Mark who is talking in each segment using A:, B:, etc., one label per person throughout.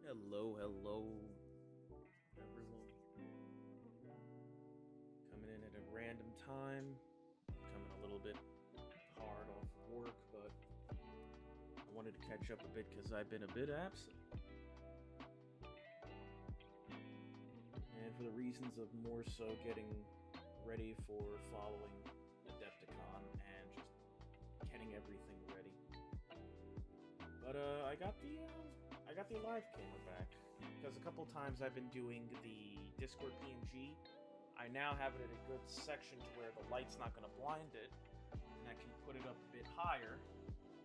A: Hello, everyone. Coming in at a random time, coming a little bit hard off work, but I wanted to catch up a bit because I've been a bit absent. And for the reasons of more so getting ready for following Adepticon and just getting everything ready. But I got the live camera back because a couple times I've been doing the Discord PNG. I now have it at a good section to where the light's not going to blind it, and I can put it up a bit higher.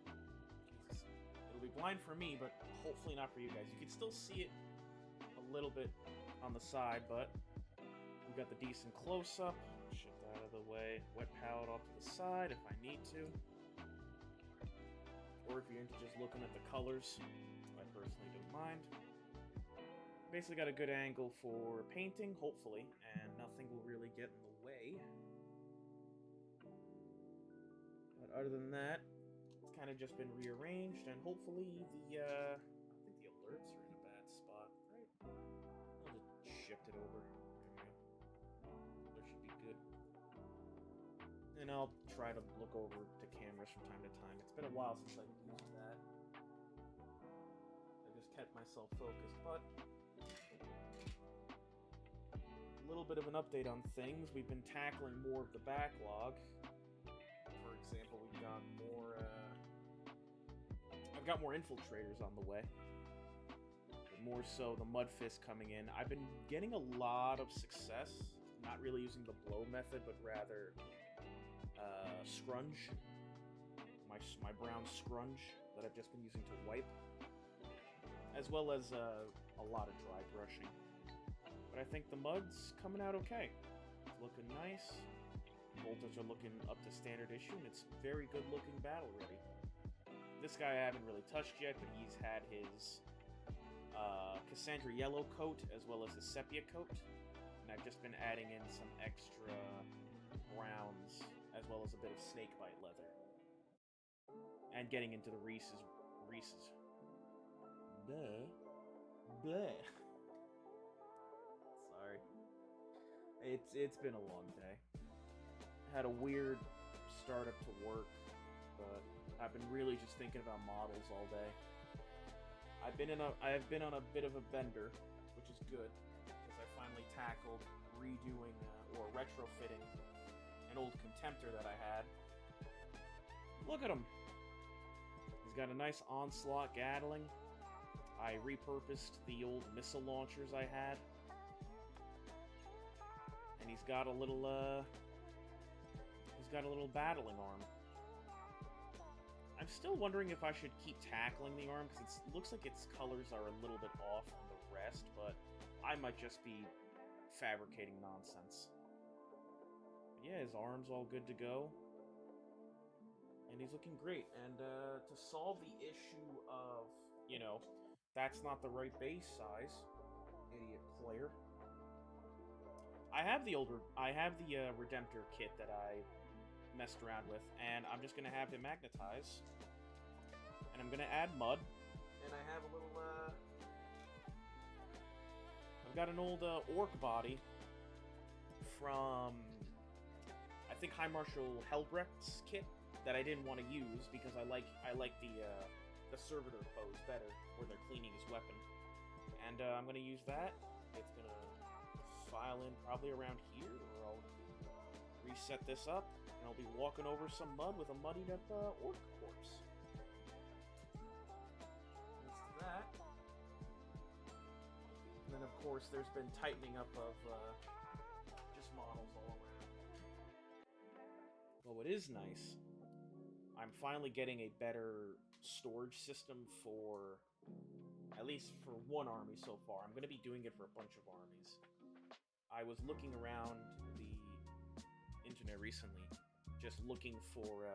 A: It'll be blind for me, but hopefully not for you guys. You can still see it a little bit on the side, but we got the decent close-up. Shift that out of the way. Wet palette off to the side if I need to. Or if you're into just looking at the colors, I personally don't mind. Basically got a good angle for painting, hopefully, and nothing will really get in the way. But other than that, it's kind of just been rearranged, and hopefully I think the alerts are in a bad spot, right? I'll just shift it over. There we go. That should be good. And I'll try to look over to cameras from time to time. It's been a while since I've used that. I just kept myself focused, but a little bit of an update on things. We've been tackling more of the backlog. For example, we've got more, I've got more infiltrators on the way. But more so the Mudfist coming in. I've been getting a lot of success, not really using the blow method, but rather scrunge, my brown scrunge that I've just been using to wipe, as well as a lot of dry brushing. But I think the mud's coming out okay. It's looking nice. Voltage are looking up to standard issue, and it's very good looking battle ready. This guy I haven't really touched yet, but he's had his Cassandra yellow coat as well as his sepia coat, and I've just been adding in some extra browns as well as a bit of snakebite leather, and getting into the Reese's. Bleh. Sorry. It's been a long day. Had a weird startup to work, but I've been really just thinking about models all day. I have been on a bit of a bender, which is good, because I finally tackled redoing or retrofitting an old Contemptor that I had. Look at him! He's got a nice onslaught Gatling. I repurposed the old missile launchers I had. And he's got a little battling arm. I'm still wondering if I should keep tackling the arm, because it looks like its colors are a little bit off from the rest, but I might just be fabricating nonsense. Yeah, his arm's all good to go. And he's looking great. And to solve the issue of, you know, that's not the right base size, idiot player. I have the Redemptor kit that I messed around with, and I'm just gonna have him magnetize. And I'm gonna add mud. And I have a little, I've got an old orc body from, I think, High Marshal Helbrecht's kit that I didn't want to use because I like the servitor pose better, where they're cleaning his weapon. And I'm gonna use that. It's gonna file in probably around here, or I'll reset this up, and I'll be walking over some mud with a muddied up orc corpse. That's that. And then, of course, there's been tightening up of just models all around. Well, what is nice, I'm finally getting a better storage system for, at least for one army so far. I'm going to be doing it for a bunch of armies. I was looking around the internet recently, just looking for,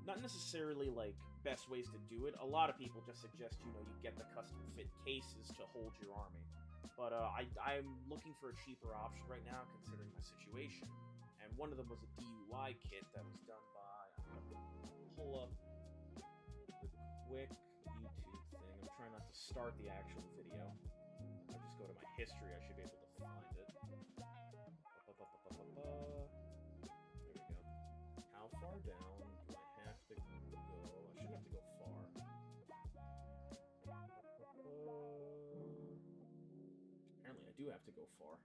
A: not necessarily, like, best ways to do it. A lot of people just suggest, you know, you get the custom-fit cases to hold your army. But I'm looking for a cheaper option right now, considering my situation. And one of them was a DUI kit that was done by, I'm going to pull up the quick YouTube thing. I'm trying not start the actual video. If I just go to my history, I should be able to find it. There we go. How far down do I have to go? I shouldn't have to go far. Apparently I do have to go far.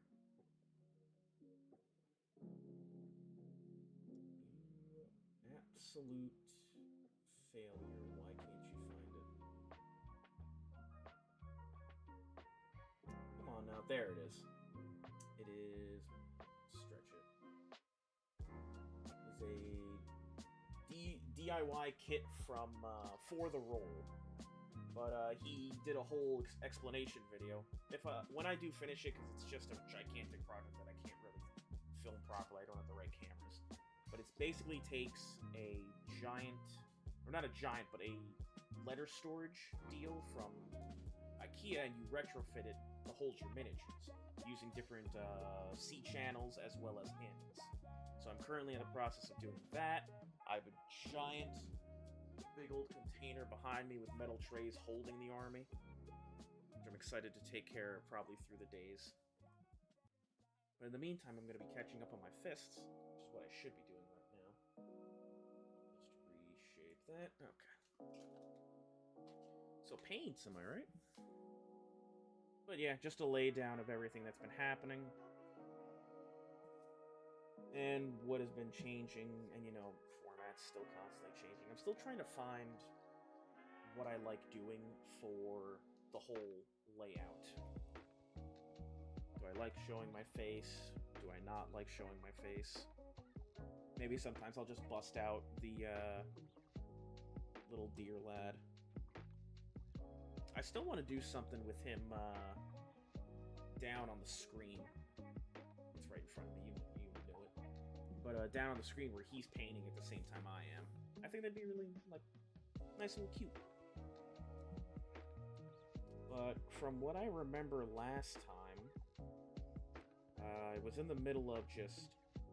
A: Absolute failure. Why can't you find it? Come on now. There it is. It is... Stretch it. It's a DIY kit from For the Roll. But he did a whole explanation video. When I do finish it, because it's just a gigantic project that I can't really film properly, I don't have the right cameras. But it basically takes a giant, or not a giant, but a letter storage deal from IKEA, and you retrofit it to hold your miniatures, using different C channels as well as ins. So I'm currently in the process of doing that. I have a giant, big old container behind me with metal trays holding the army, which I'm excited to take care of probably through the days. But in the meantime, I'm going to be catching up on my fists, which is what I should be doing right now. Just reshape that. Okay. So paints, am I right? But yeah, just a lay down of everything that's been happening. And what has been changing, and format's still constantly changing. I'm still trying to find what I like doing for the whole layout. Do I like showing my face? Do I not like showing my face? Maybe sometimes I'll just bust out the little deer lad. I still want to do something with him down on the screen. It's right in front of me, you know it. But down on the screen where he's painting at the same time I am. I think that'd be really, nice and cute. But from what I remember last time, I was in the middle of just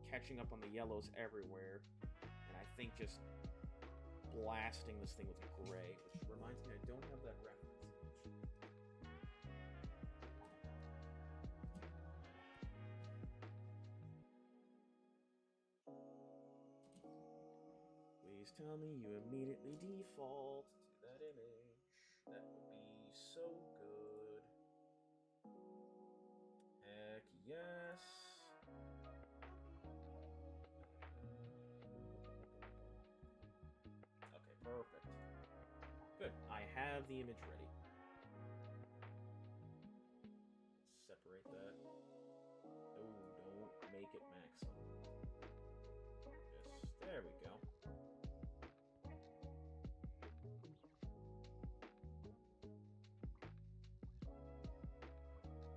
A: catching up on the yellows everywhere, and I think just blasting this thing with a gray, which reminds me I don't have that reference image. Please tell me you immediately default to that image. That would be so good. Heck yes. Okay, perfect. Good. I have the image ready. Separate that. Oh, don't make it maximum. Just, there we go.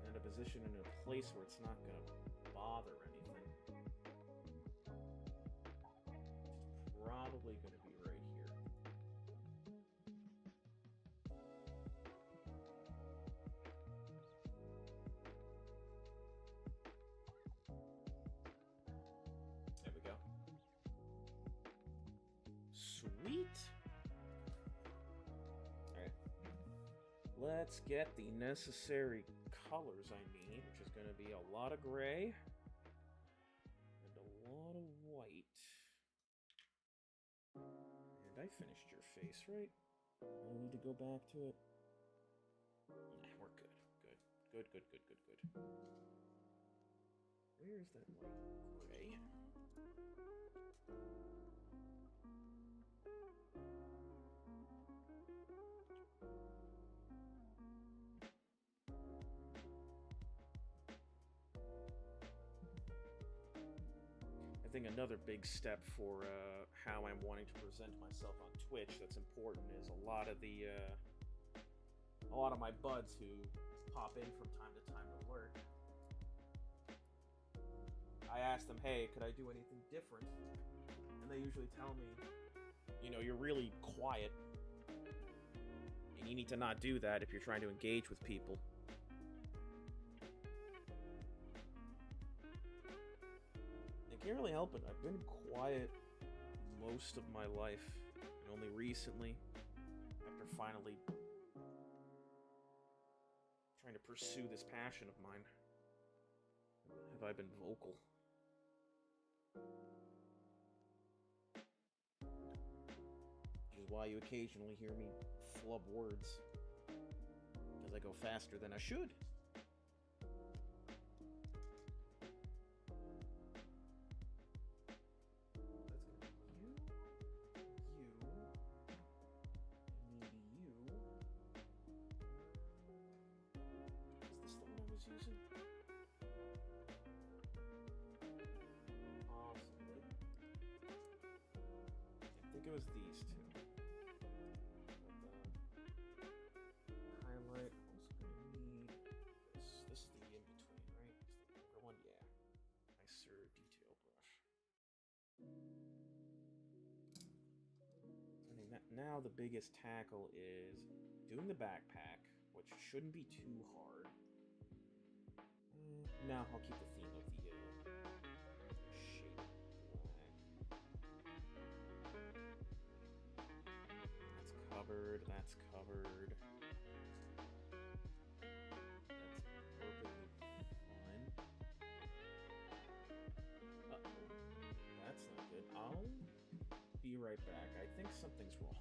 A: And a position in a place where it's not going to bother anything. It's probably going to be right here. There we go. Sweet. Alright. Let's get the necessary colors I need, which is going to be a lot of gray and a lot of white. And I finished your face, right? I need to go back to it. Nah, we're good. Good. Where's that light gray? I think another big step for how I'm wanting to present myself on Twitch that's important is a lot of my buds who pop in from time to time to lurk. I ask them, hey, could I do anything different? And they usually tell me, you're really quiet. And you need to not do that if you're trying to engage with people. I can't really help it. I've been quiet most of my life. And only recently, after finally trying to pursue this passion of mine. Have I been vocal? Which is why you occasionally hear me flub words. Because I go faster than I should. It was these two. Highlight. Also gonna need this. This is the in-between, right? It's the younger one, yeah. Nicer detail brush. I think that now the biggest tackle is doing the backpack, which shouldn't be too hard. No, I'll keep the theme of the shade black. Covered, that's covered. That's perfectly fine. Uh-oh. That's not good. I'll be right back. I think something's wrong.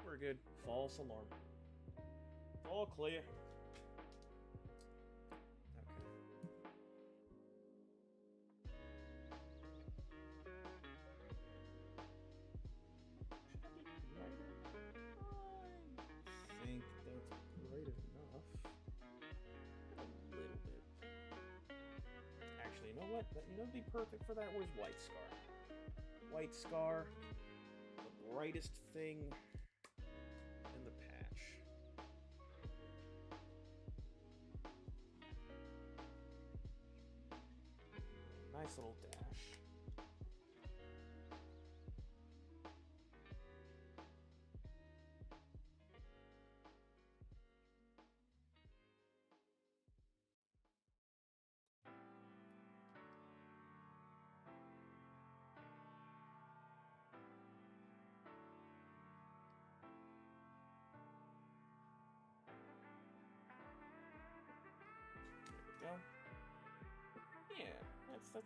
A: We're good. False alarm. All clear. I think that's bright enough. A little bit. Actually, you know what? You know, it'd be perfect for that. Where's White Scar? White Scar, the brightest thing in the patch. Nice little dash. Go. Yeah, that's nice.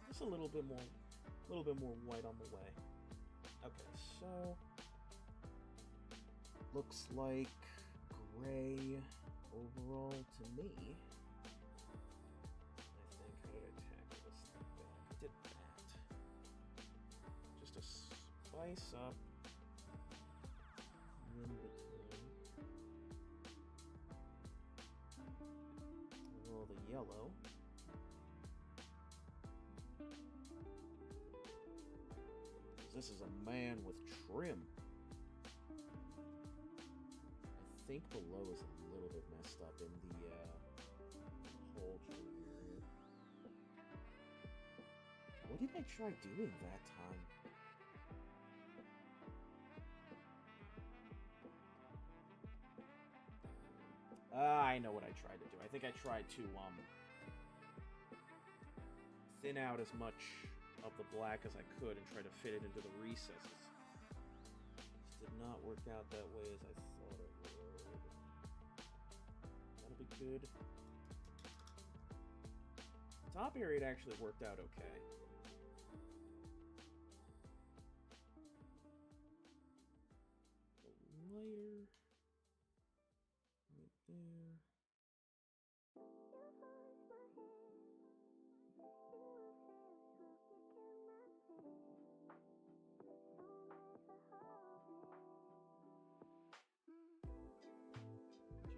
A: Just a little bit more white on the way. Okay, so looks like gray overall to me. I think, how did I tackle this thing back? I did that. Just to spice up in between. A little of the yellow. This is a man with trim. I think below is a little bit messed up in the whole trim area. What did I try doing that time? I know what I tried to do. I think I tried to thin out as much of the black as I could and try to fit it into the recesses. This did not work out that way as I thought it would. That'll be good. The top area, it actually worked out okay. Lighter. Right there.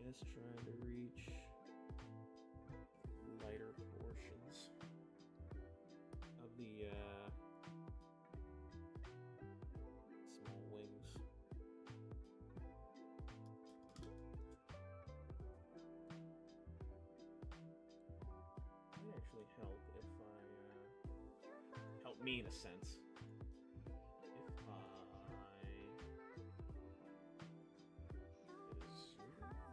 A: Just trying to reach lighter portions of the small me in a sense. If I not that crazy. That's too much.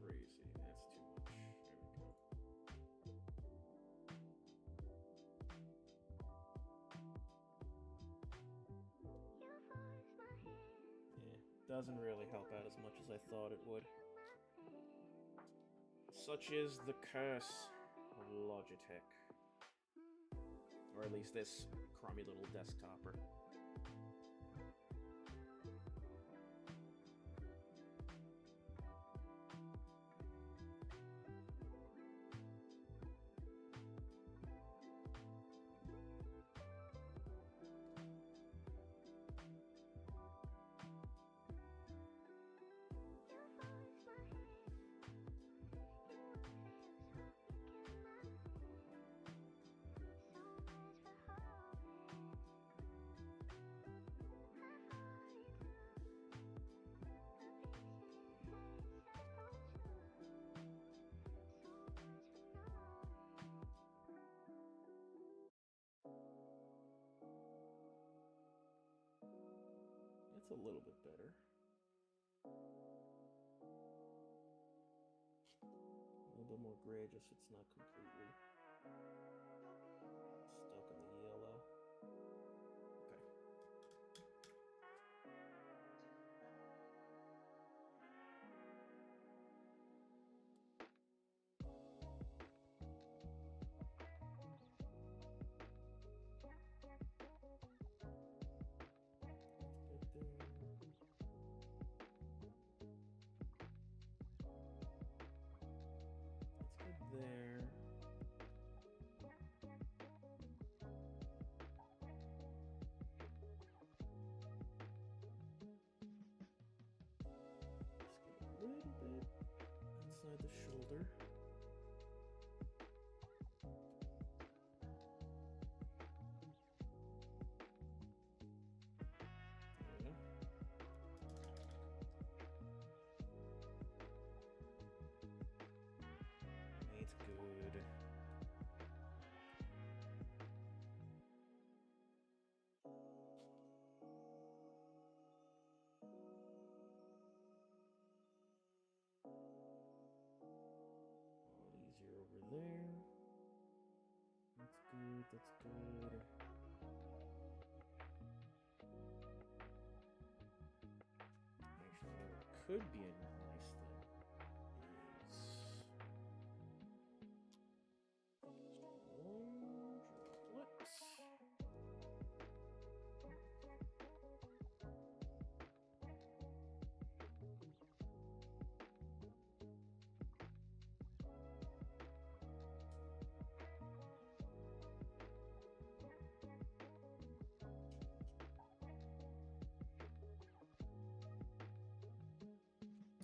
A: There we go. Yeah, doesn't really help out as much as I thought it would. Such is the curse of Logitech. Or at least this crummy little desktopper. It's a little bit better. A little bit more gray, just so it's not completely stuck in the yellow. Okay. That's good there. Just get a little bit inside the shoulder. There we go. It's good. Easier over there. That's good, that's good. Actually, what could be a nice thing is just one droplet.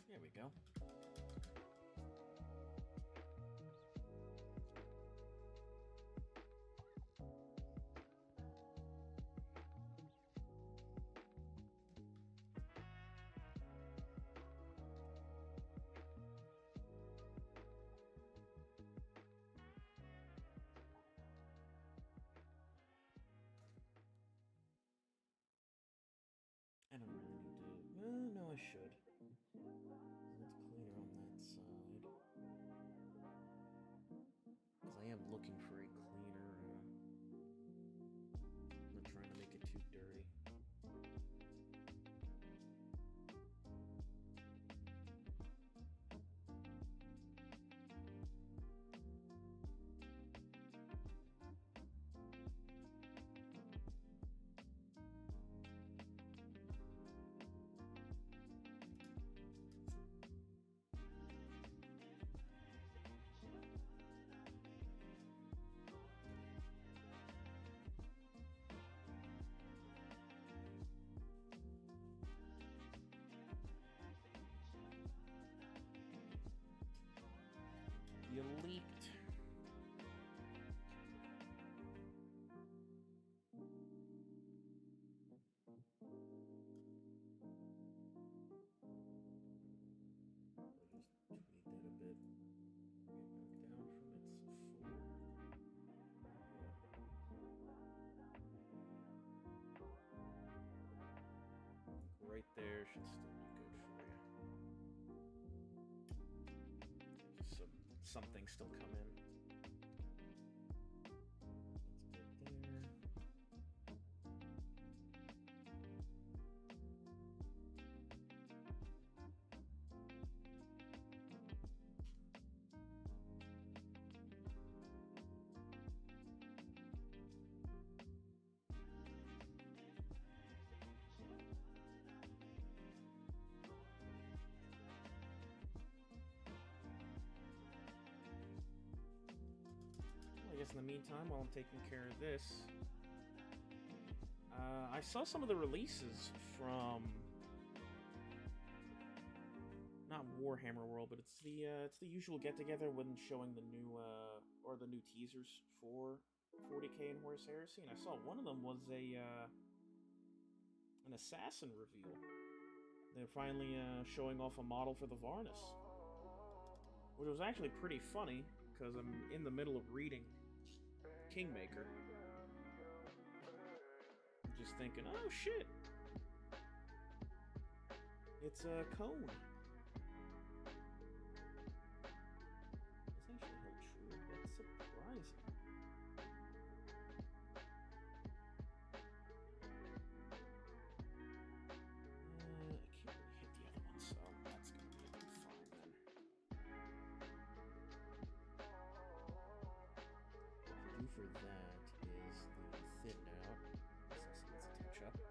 A: There we go. I don't really need to. Well, no, I should. It's cleaner on that side. Because I am looking for a cleaner. I'm not trying to make it too dirty. right there should still be good for you. Just so some things still come in. That's good there. I guess in the meantime, while I'm taking care of this, I saw some of the releases from not Warhammer World, but it's the usual get together when showing the new or the new teasers for 40K and Horus Heresy, and I saw one of them was an assassin reveal. They're finally showing off a model for the Varnus, which was actually pretty funny because I'm in the middle of reading Kingmaker. Just thinking, oh shit, it's a cone. This actually held true. That's surprising. I can't really hit the other one, so that's gonna be fine then. What to do for that is the thinned out. This needs a touch up. So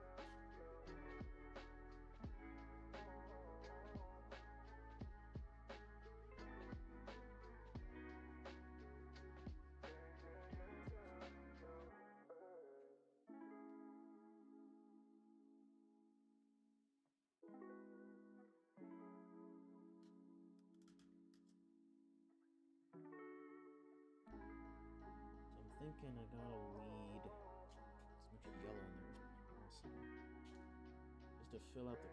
A: I'm thinking I gotta weed as much yellow in there as possible, just to fill out the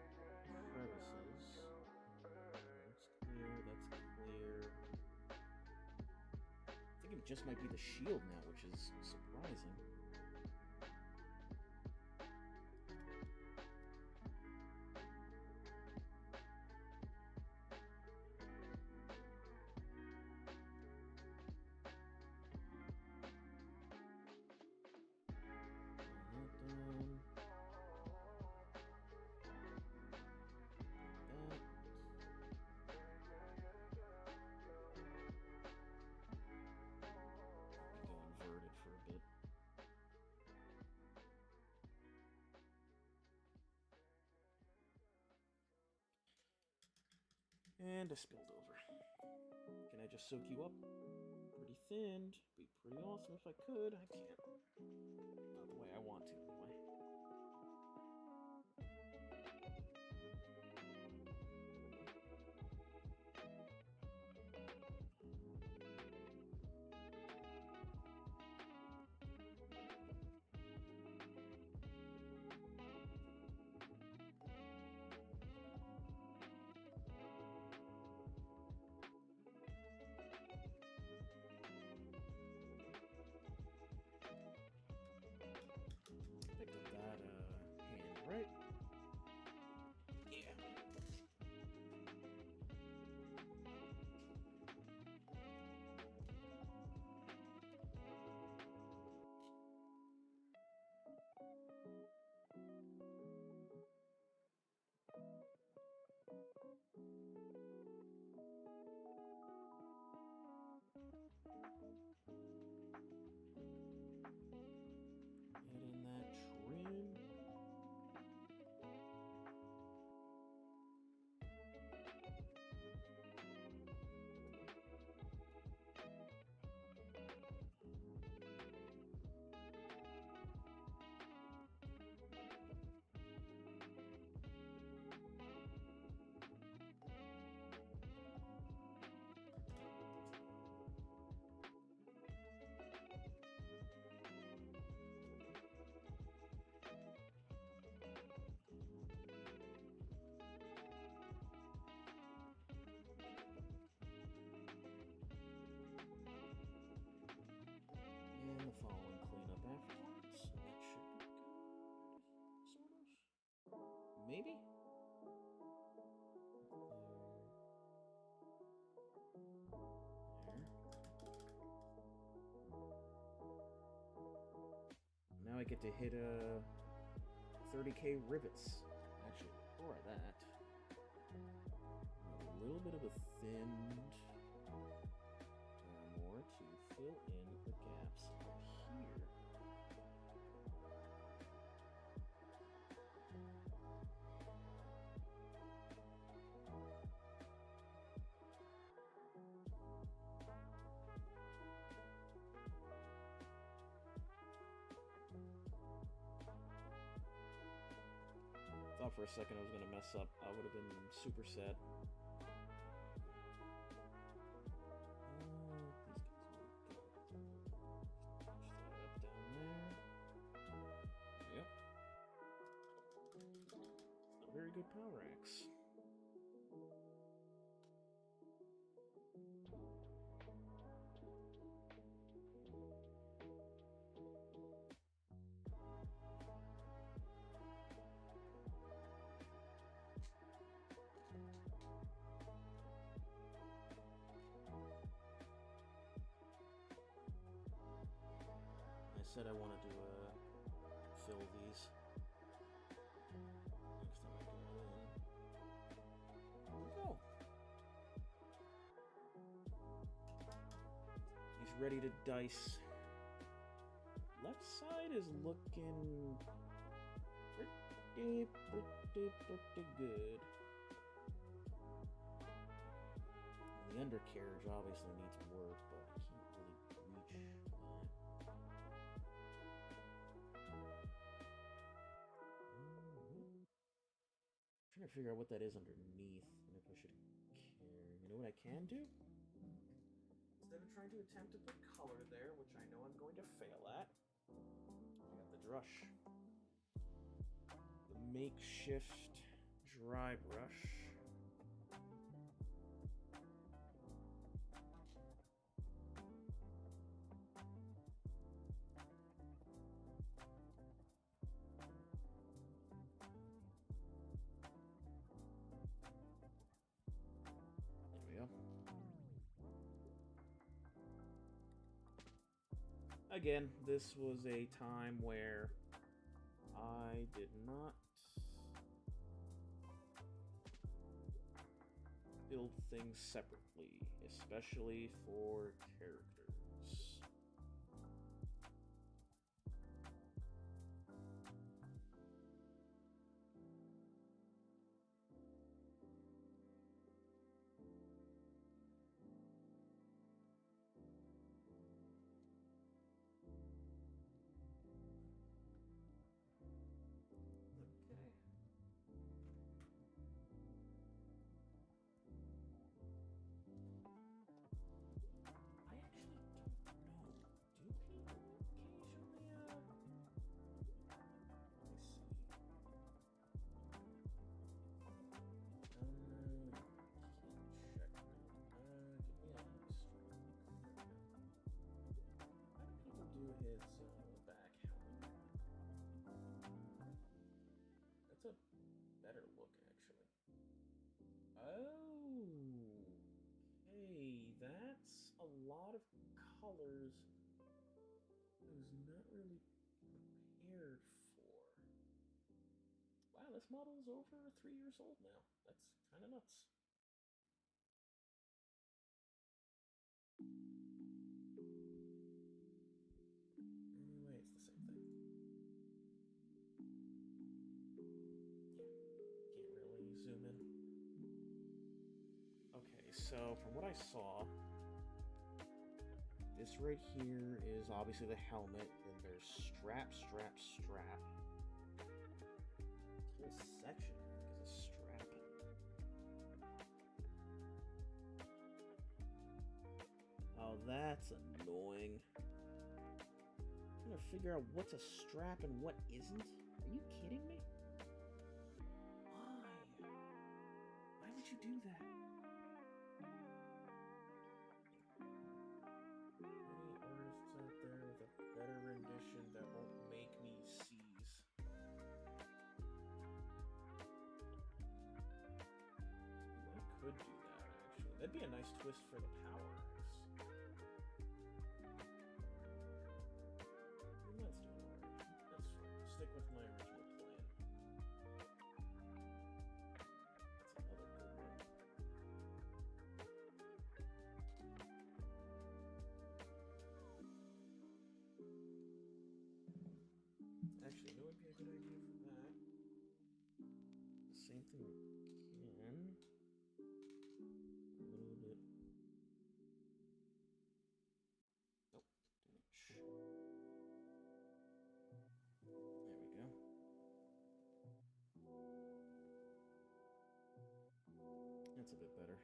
A: crevices. That's clear, that's clear. I think it just might be the shield now, which is surprising. And I spilled over. Can I just soak you up? Pretty thinned. Be pretty awesome if I could. I can't. Not the way I want to, anyway. Picked up that hand, right? Yeah. Get in that trim. And the following cleanup afterwards. That should be good. Sort of. Maybe? might get to hit 30k rivets. Actually, before that, a little bit of a thinned armor to fill in the gaps up here. Thought for a second I was gonna mess up. I would have been super sad. Yep. A very good power axe. I said I wanted to fill these. Next time I go in. There we go. He's ready to dice. Left side is looking pretty good. The undercarriage obviously needs work, but I can't really reach that. I'm trying to figure out what that is underneath and if I should care. You know what I can do? Instead of trying to attempt to put color there, which I know I'm going to fail at, I got the brush. The makeshift dry brush. Again, this was a time where I did not build things separately, especially for characters. Better look, actually. Oh, okay, that's a lot of colors I was not really prepared for. Wow, this model is over 3 years old now. That's kind of nuts. Anyway, it's the same thing. Zoom in. Okay, so from what I saw, this right here is obviously the helmet, then there's strap. This whole section is a strap. Oh, that's annoying. I'm trying to figure out what's a strap and what isn't. Are you kidding me? Why would you do that? Any artists out there with a better rendition that won't make me seize? I could do that, actually. That'd be a nice twist for the power axe. Let's do it. Let's good idea for that. The same thing again. A little bit. Nope, damage. There we go. That's a bit better.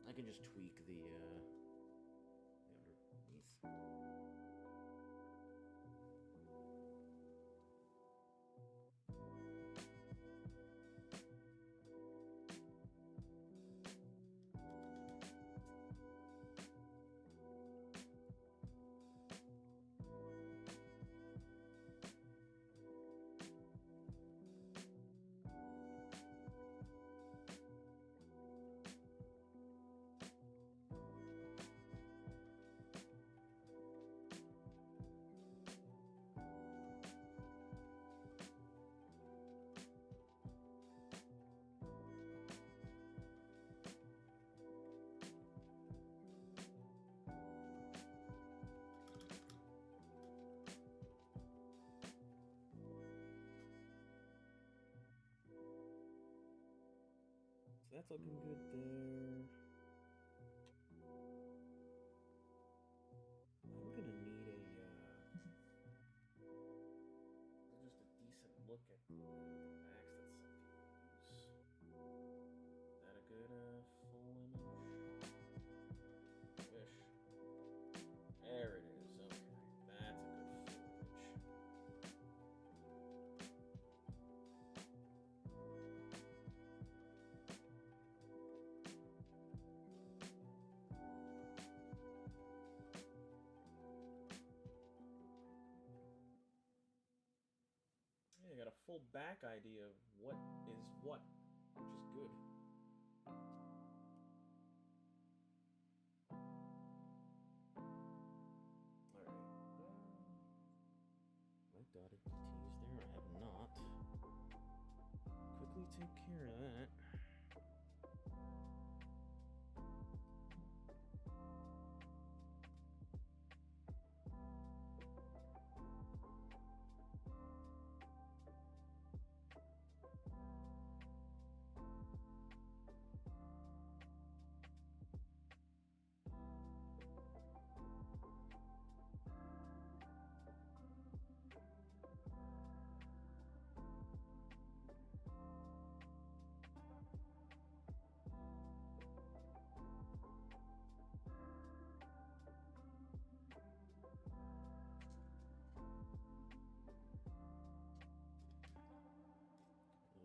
A: I can just tweak the underneath. So that's looking good there. I'm gonna need just a decent look at the max that some people use. Is that a good full image? Wish. There it is. Okay, that's a good full image. Yeah, I got a full back idea of what is what, which is good. Alright. Have I dotted the T's there? I have not. Quickly take care of that.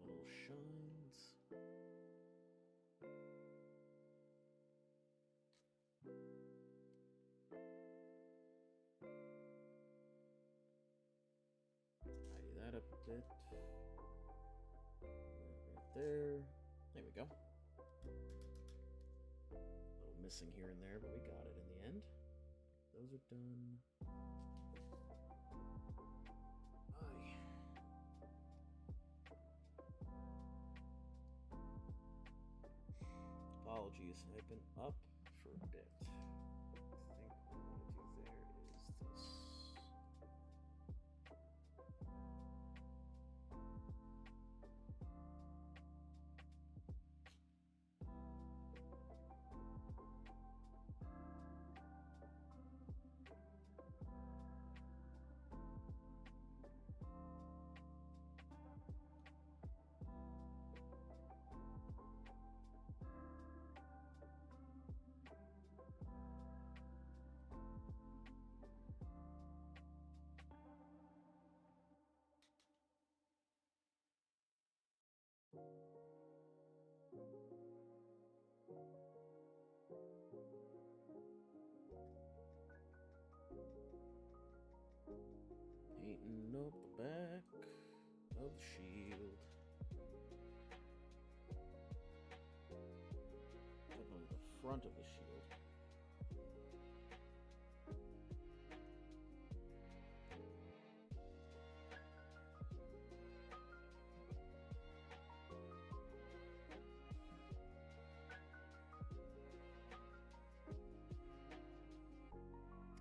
A: Little shines. Tidy that up a bit. Right there. There we go. A little missing here and there, but we got it in the end. Those are done. Aye. Apologies, I've been up for a bit. I think what I want to do there is this. Painting up the back of the shield. Definitely the front of the shield.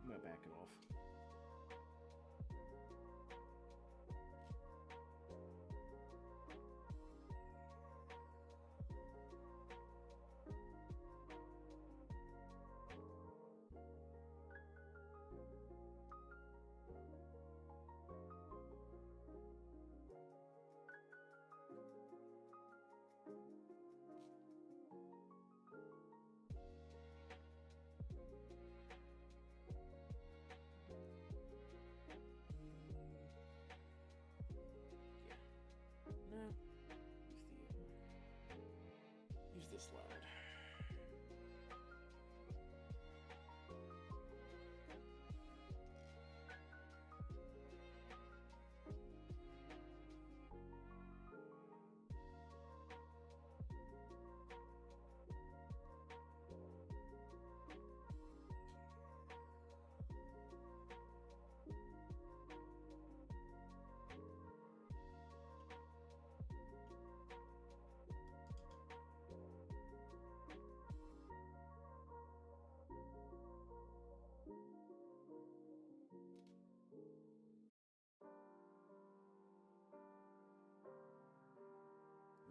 A: I'm gonna back it off.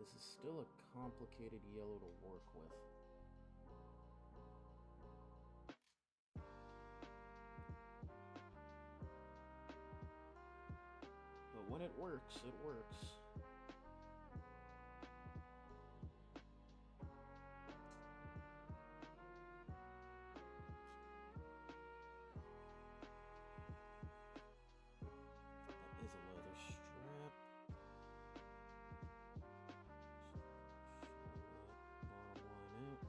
A: This is still a complicated yellow to work with. But when it works, it works. That is a leather strap. Bottom line out.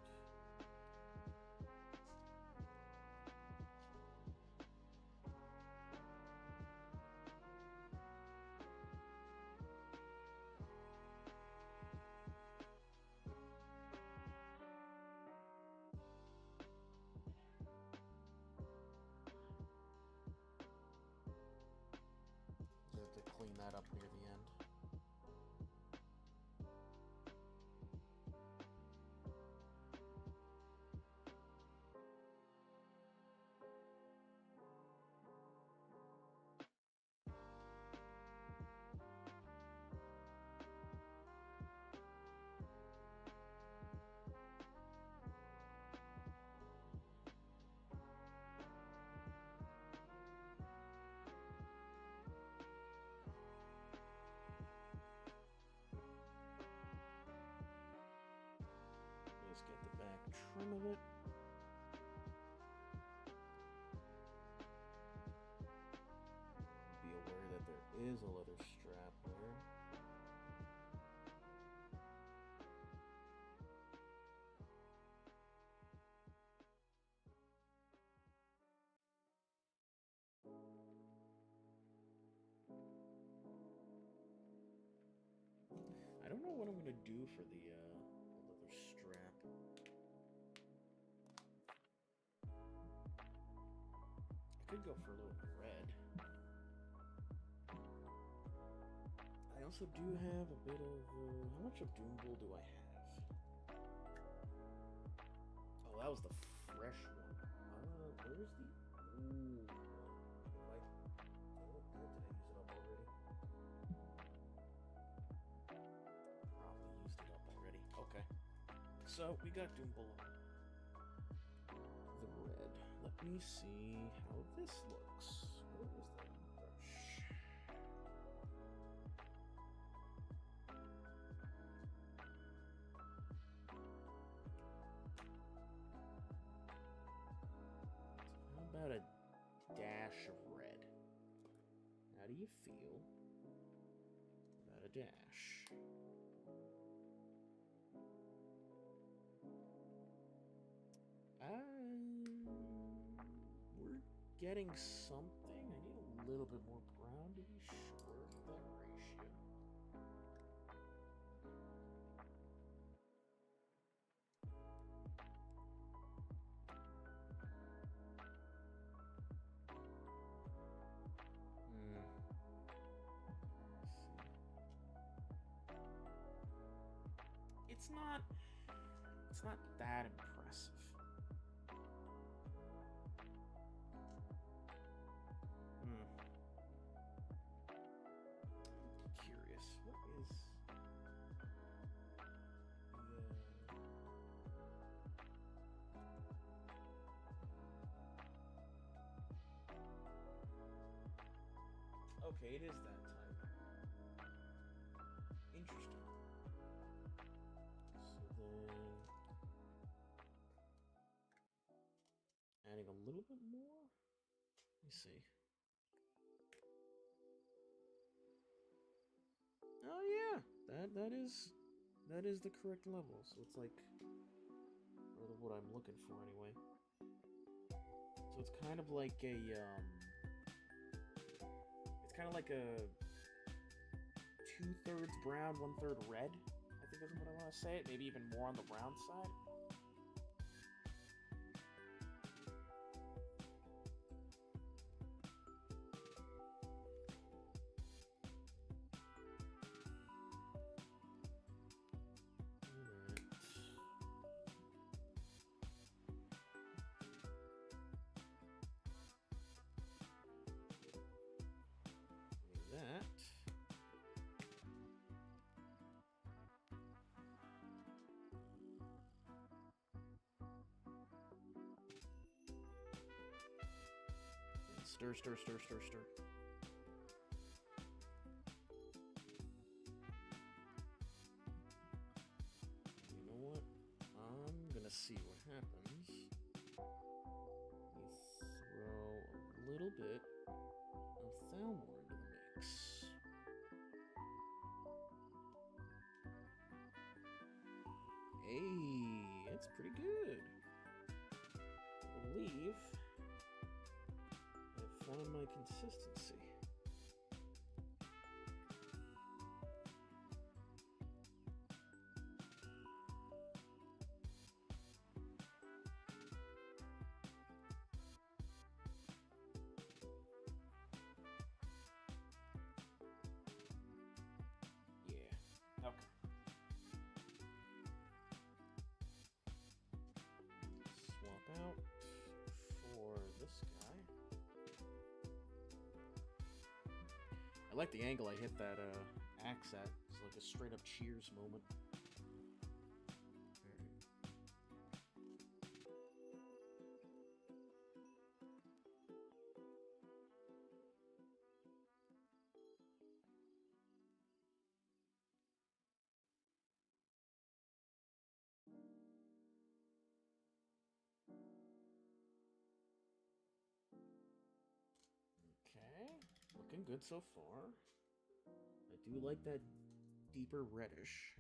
A: You have to clean that up near the end. Just get the back trim of it. Be aware that there is a leather strap there. I don't know what I'm gonna do for the leather strap. I could go for a little red. I also do have a bit of how much of Doom Bull do I have? Oh, that was the fresh one. Where's the? Ooh, did I use it up already? Probably used it up already. Okay. So we got Doom Bull. The red. Let me see how this looks. Where is that brush? How about a dash of red? How do you feel about a dash? We're getting something. I need a little bit more brown to be sure of that ratio. It's not that impressive. Curious. What is okay, it is that type. Interesting. So then adding a little bit more. Let me see. Oh yeah, that is the correct level. So it's like what I'm looking for anyway. So it's kind of like a it's kind of like a 2/3 brown, 1/3 red. I think is what I want to say. It maybe even more on the brown side. Stir, stir, stir, stir, stir. You know what? I'm gonna see what happens. We throw a little bit of Thalmor into the mix. Hey, it's pretty good. I believe I've found my consistency. Yeah, okay. Swap out for this guy. I like the angle I hit that axe at. It's like a straight up Cheers moment. Okay, looking good so far. I do like that deeper reddish.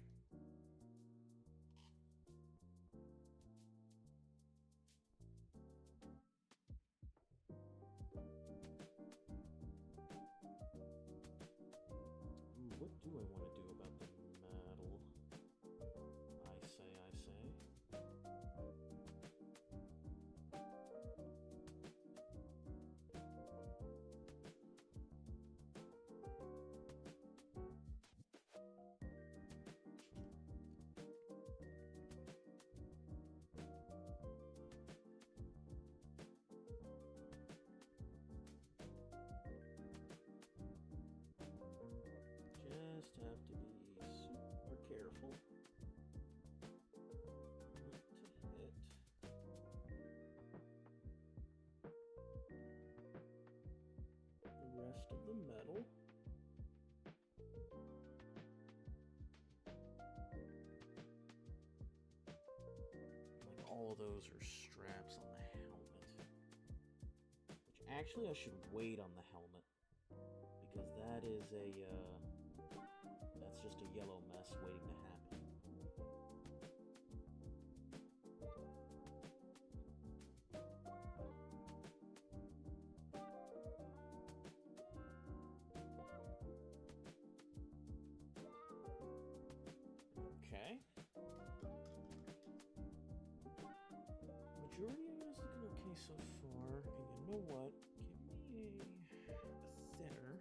A: Ooh, what do I want to do about the metal? I say. Just have to be super careful not to hit the rest of the metal. Like all of those are straps on the helmet. Which actually I should wait on the helmet, because that is that's just a yellow mess waiting to happen. Okay. Majority of it is looking okay so far. And you know what? Give me a thinner.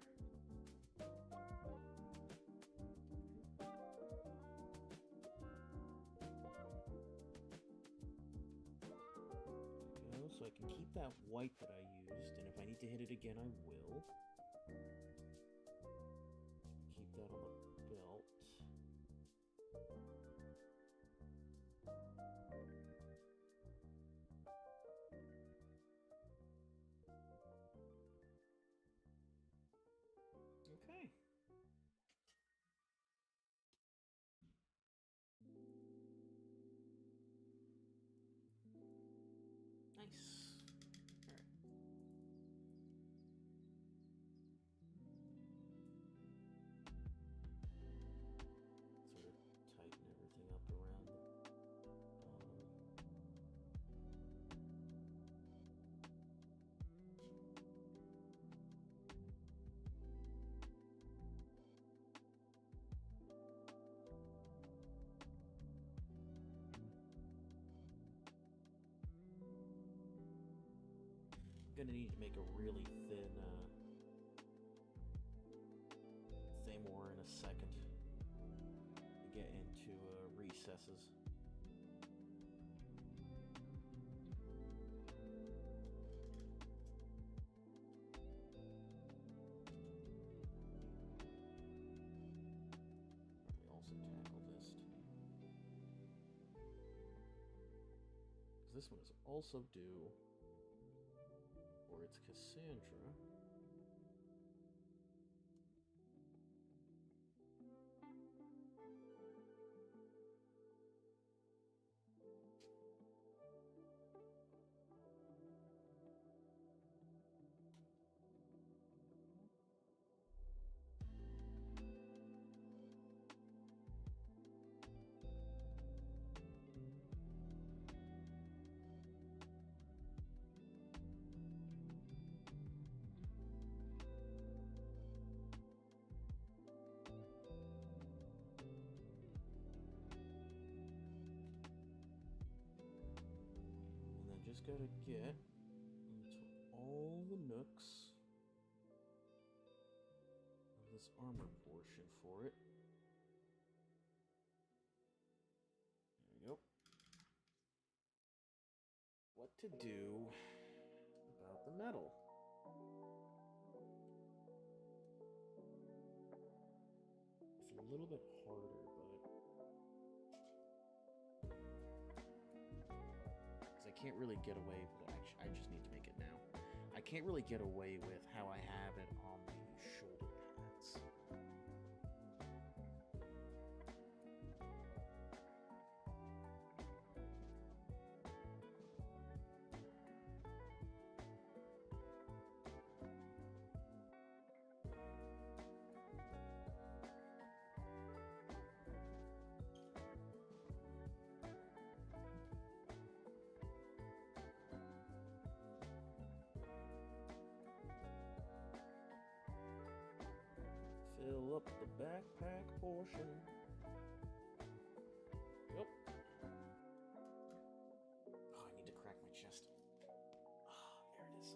A: So I can keep that white that I used, and if I need to hit it again, I will. Keep that on the belt. Okay. Nice. Sort of tighten everything up around the gonna need to make a really thin Thamor in a second to get into recesses. We also tackle this too. This one is also due for it's Cassandra. Just gotta get into all the nooks of this armor portion for it. There we go. What to do about the metal? It's a little bit harder, but I can't really get away with it. I just need to make it now. I can't really get away with how I have it on the shoulder pads. Fill up the backpack portion. Yep. Oh, I need to crack my chest. Oh, there it is.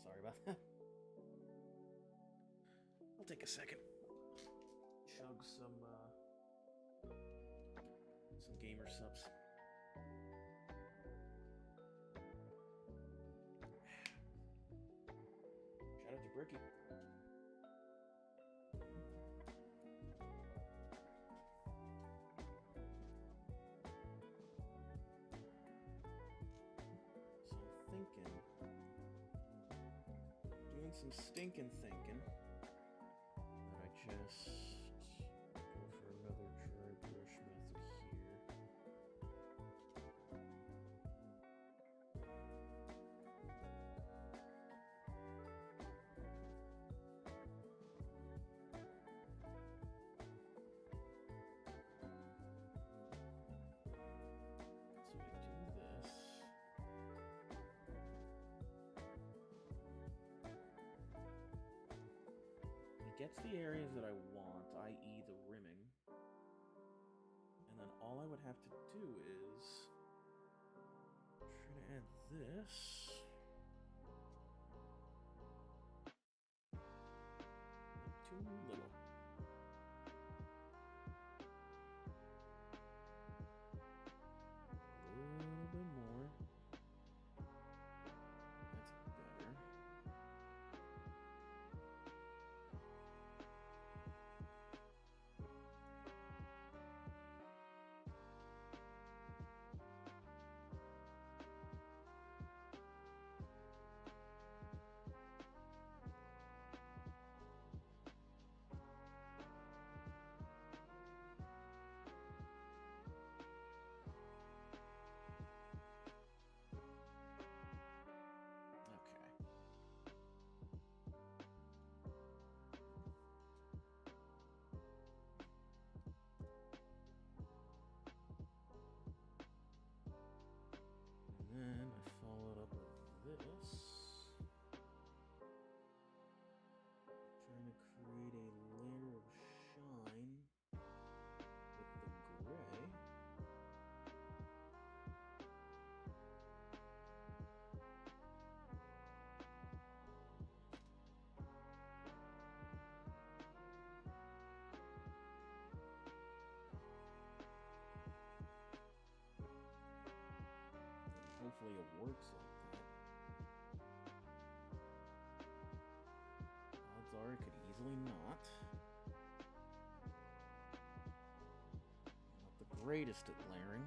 A: Sorry about that. I'll take a second. Chug some gamer subs. Shout out to Bricky. Doing some stinking thinking that I just go for another dry brush method here. Gets the areas that I want, i.e. the rimming, and then all I would have to do is try to add this. Too little. A little bit more. That's better. And then I followed up with this. Trying to create a layer of shine with the gray. Hopefully it works like that. Odds are it could easily not. Not the greatest at layering.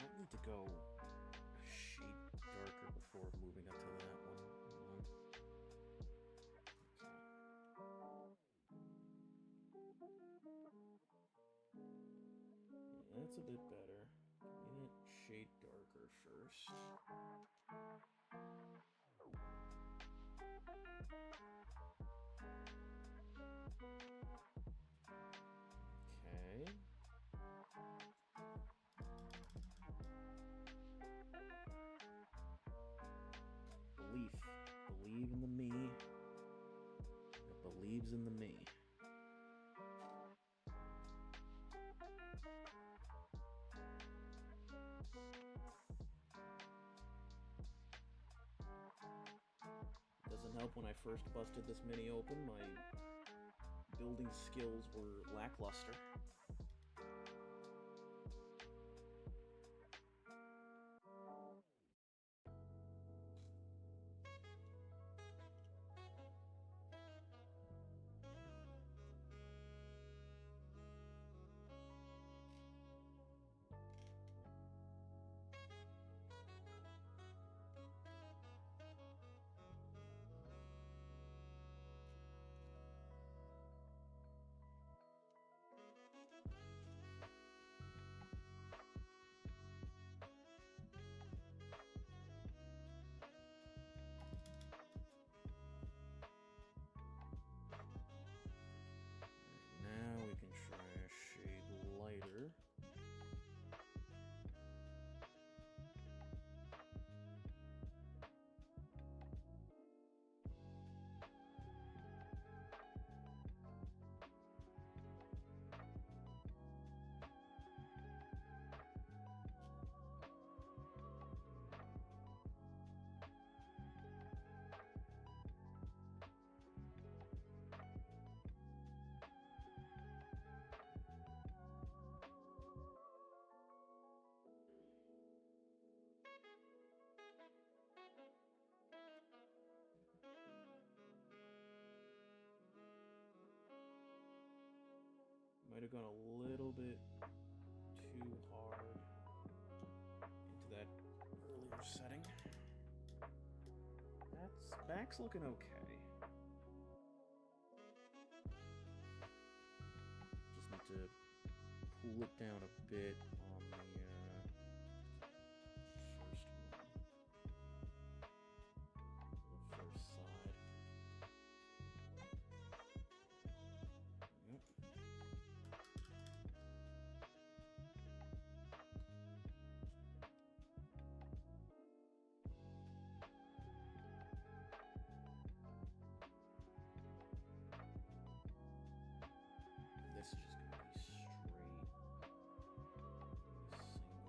A: Might need to go a shade darker before moving up to that one. Yeah, that's a bit better. Get it shade darker first. Okay. Belief. Believe in the me that believes in the me. Doesn't help when I first busted this mini open, my building skills were lackluster. Now we can try a shade lighter. Might have gone a little bit too hard into that earlier setting. Back's looking okay. Just need to pull it down a bit on the first one. The first side. Yep. This is just gonna be straight. Single.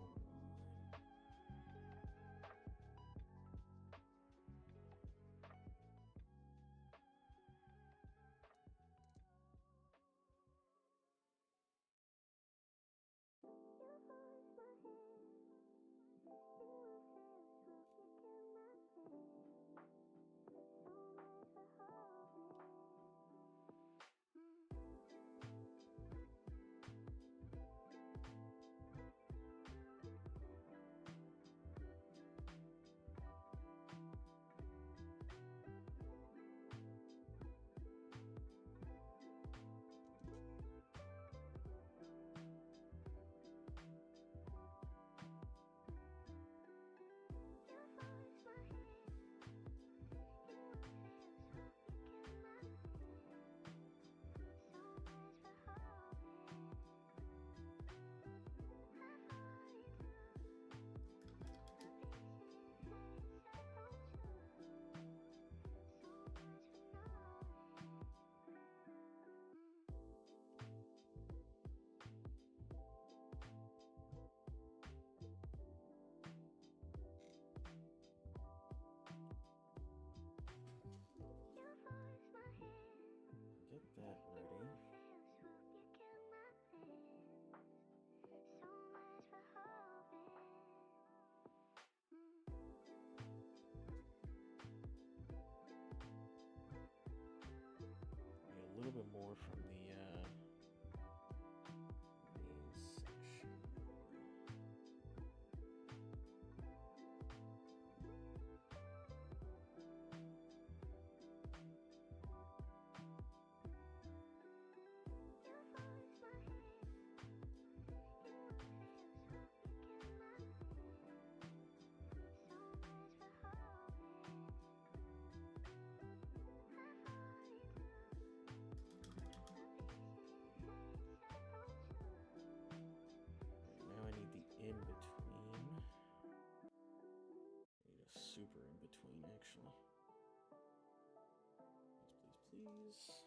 A: size.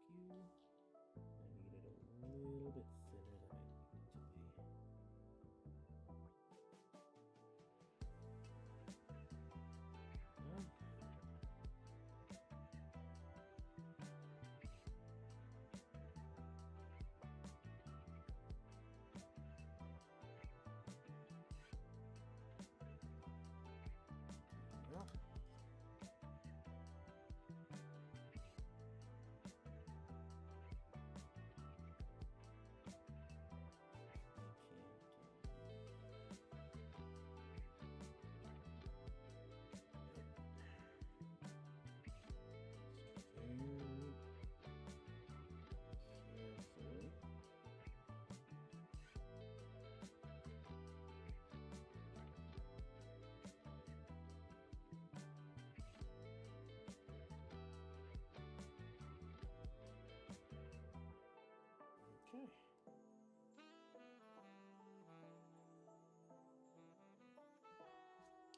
A: Thank you. I need it a little bit thinner than I need it to be. Yeah. Carefully. Okay.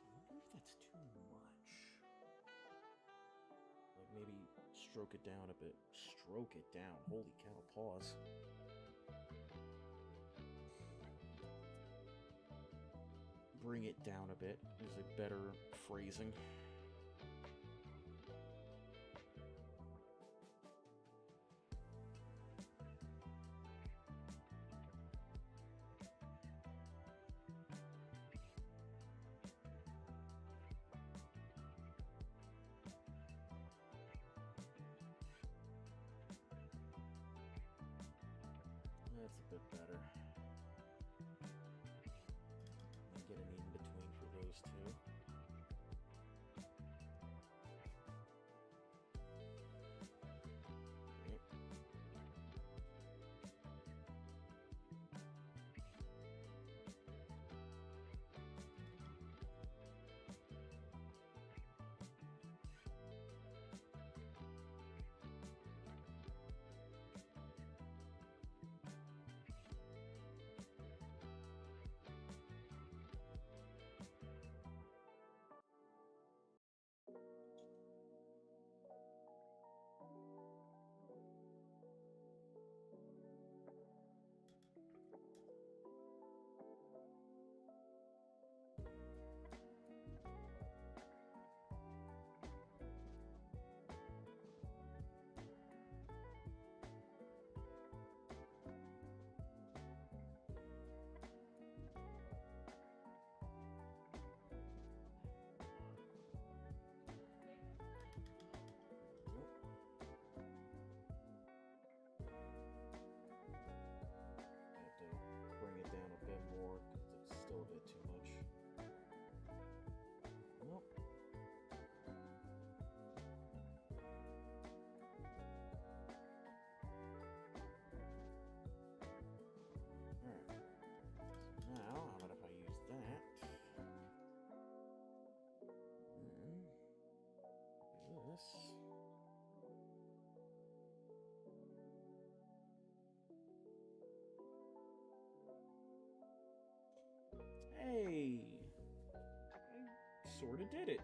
A: I wonder if that's too much. Like maybe stroke it down a bit. Stroke it down. Holy cow, pause. Bring it down a bit is a better phrasing. That's a bit better. And get an in-between for those two. Yep. Bring it down a bit more because it's still a bit too much. Nope. Alright. Now, how about if I use that? And this. Hey! I sorta did it.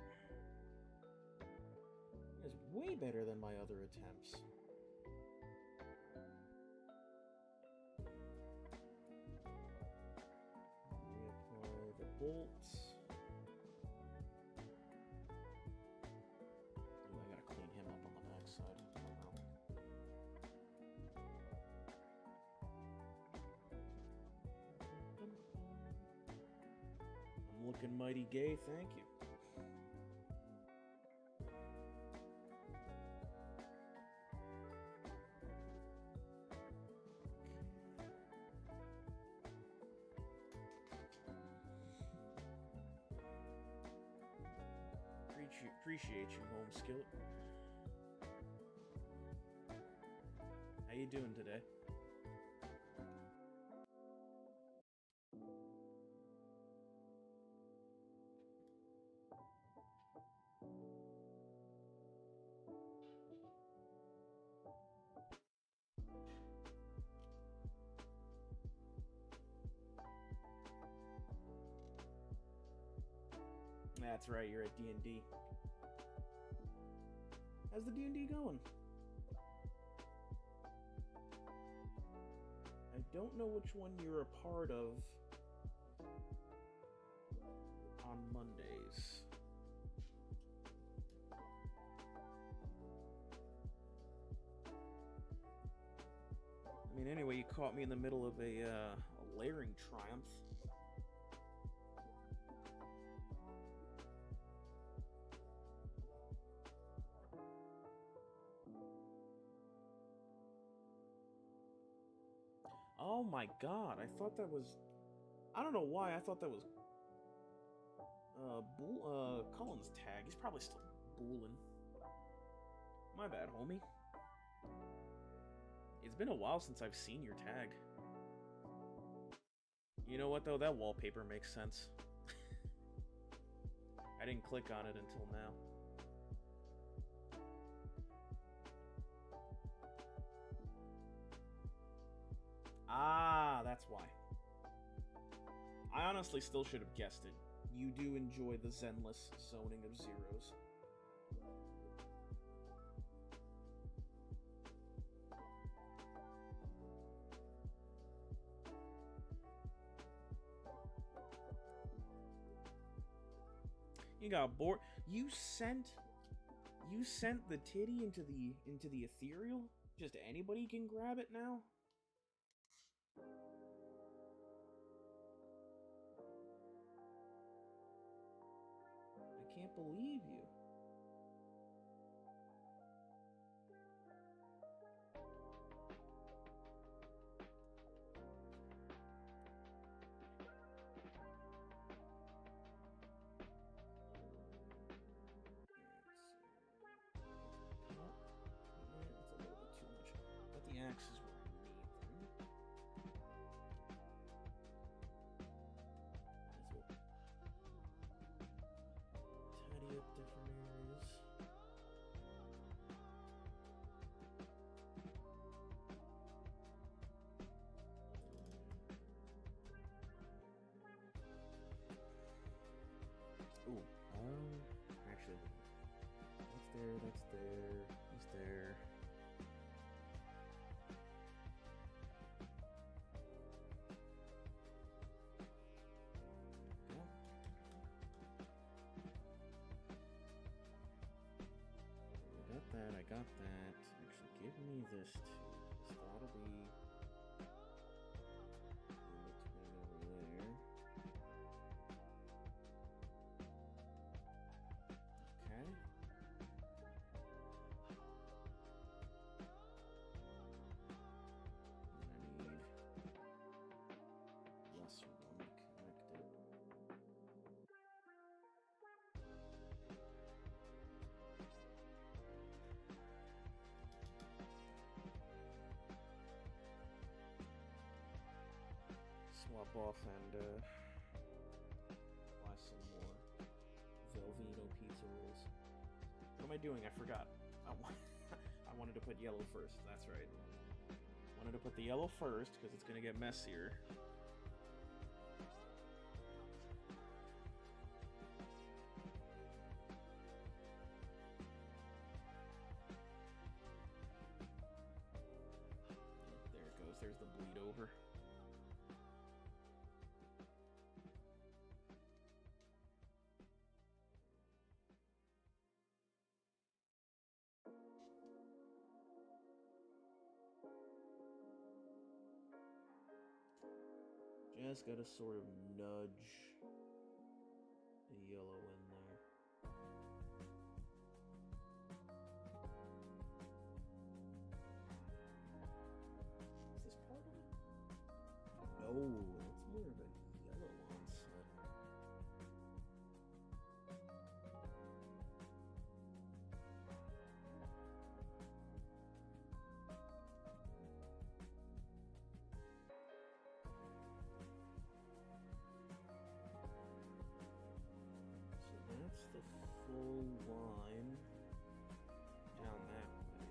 A: It's way better than my other attempts. Reapply the bolts. Ooh, I gotta clean him up on the backside. I'm looking mighty gay, thank you. Appreciate you, home skillet. How you doing today? That's right, you're at D&D. How's the D&D going? don't know which one you're a part of on Mondays. I mean, anyway, you caught me in the middle of a layering triumph. Oh my god, I thought that was... I don't know why, I thought that was... Cullen's tag. He's probably still booling. My bad, homie. It's been a while since I've seen your tag. You know what, though? That wallpaper makes sense. I didn't click on it until now. Ah, that's why. I honestly still should have guessed it. You do enjoy the zenless zoning of zeros. You got bored. You sent the titty into the ethereal? Just anybody can grab it now? I can't believe you. Axes where I need them. Tidy up different areas. Ooh, actually, that's there, he's there. I got that. Actually, give me this too. That'll be in between over there. Okay. And I need lesser one connected. Swap off and buy some more Velveeta pizza rolls. What am I doing? I forgot. I wanted to put yellow first. That's right. Wanted to put the yellow first because it's going to get messier. There it goes. There's the bleed over. Just gotta sort of nudge the yellow in there. Is this part of it? No, it's more of a yellow onset. That's the full line down that way.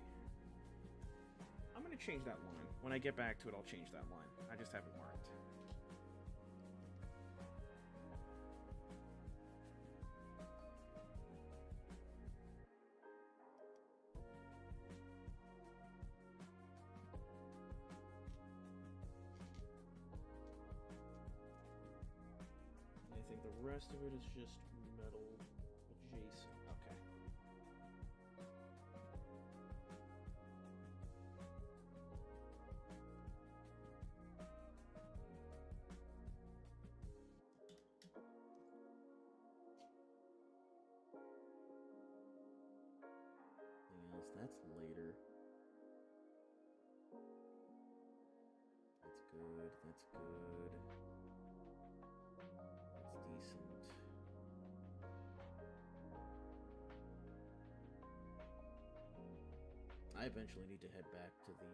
A: I'm going to change that line. When I get back to it, I'll change that line. I just have it marked. rest of it is just metal adjacent. Okay. Anything else? That's later. That's good. That's good. That's decent. I eventually need to head back to the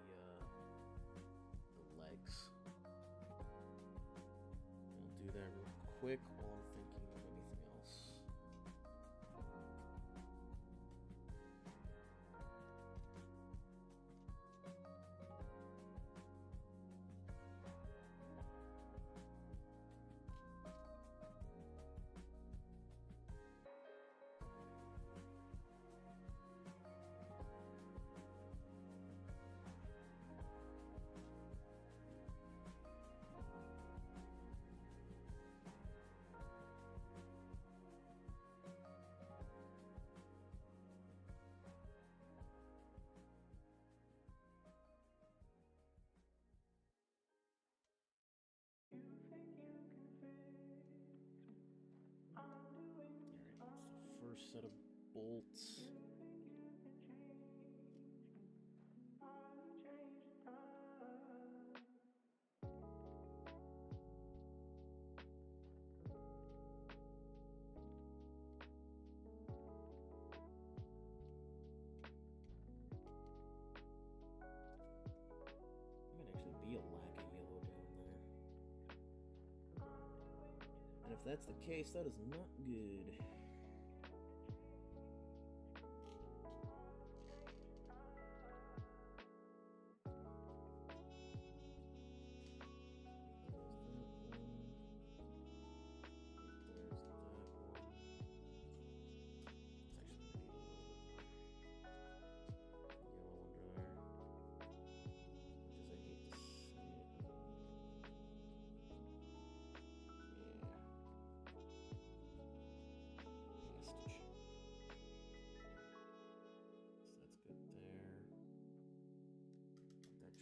A: legs. I'll do that real quick while I'm thinking of anything else. First set of bolts. Might actually be a lack of yellow down there. And if that's the case, that is not good.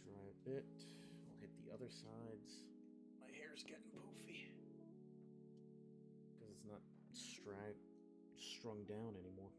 A: Dry a bit. I'll hit the other sides. My hair's getting poofy because it's not strung down anymore.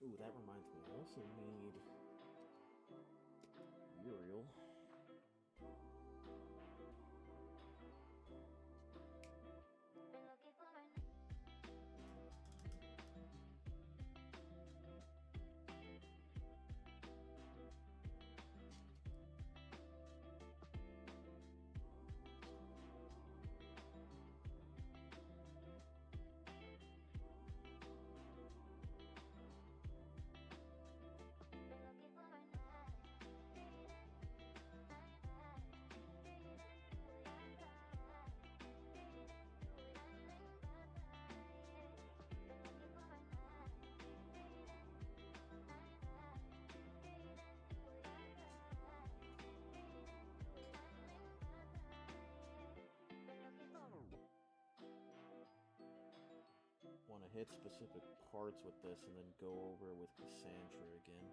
A: Ooh, that reminds me, I also need Uriel. Want to hit specific parts with this and then go over with Cassandra again.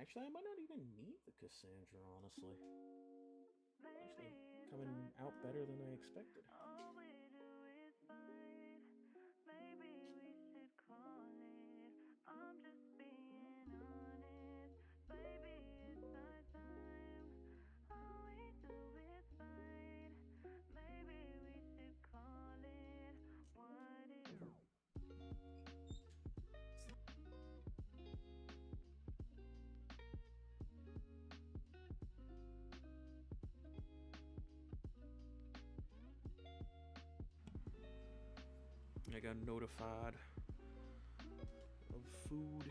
A: Actually, I might not even need the Cassandra, honestly. Actually, coming out better than I expected. I got notified of food.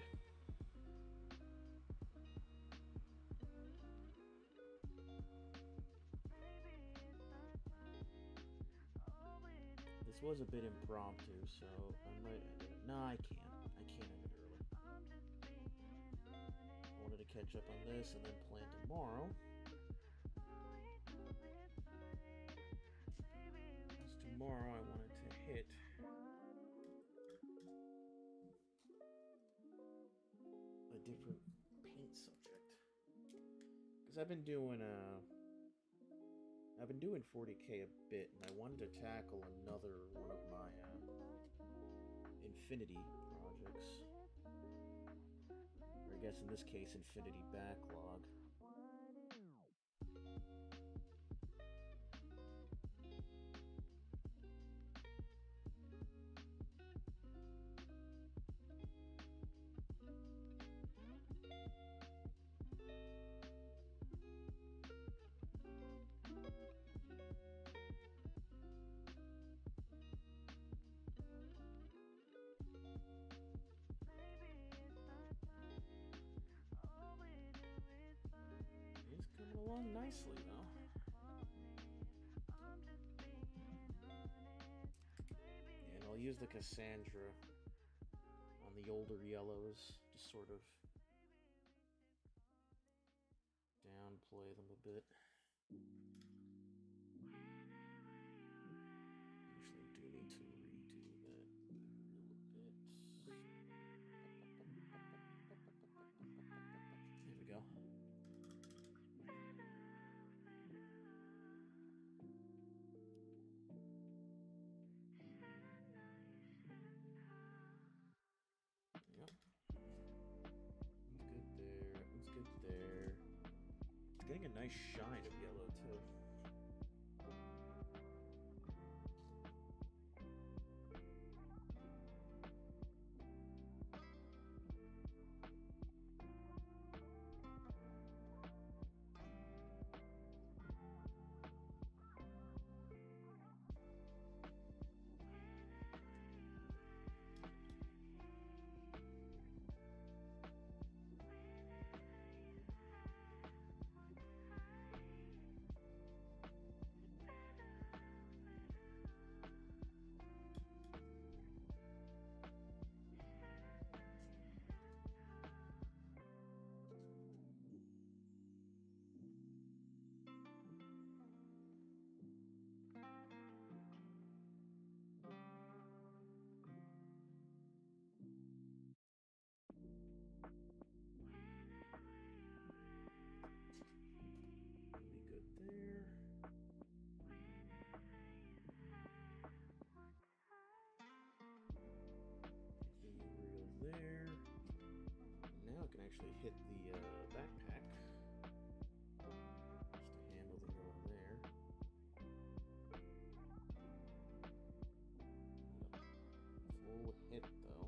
A: This was a bit impromptu, so I might end it. No, I can't. I can't end it early. I wanted to catch up on this and then plan tomorrow. Because tomorrow I wanted to hit a different paint subject. Because I've been doing 40K a bit, and I wanted to tackle another one of my Infinity projects. Or I guess in this case, Infinity Backlog. It's coming along nicely, though. Yeah, and I'll use the Cassandra on the older yellows, just sort of downplay them a bit. Actually, do need to redo that a little bit. There we go. Yep. It's good there. It's good there. It's getting a nice shine of yellow too. Be good there. The reel there. Now I can actually hit the backpack. Just to handle the yellow there. Yep. Full hit though.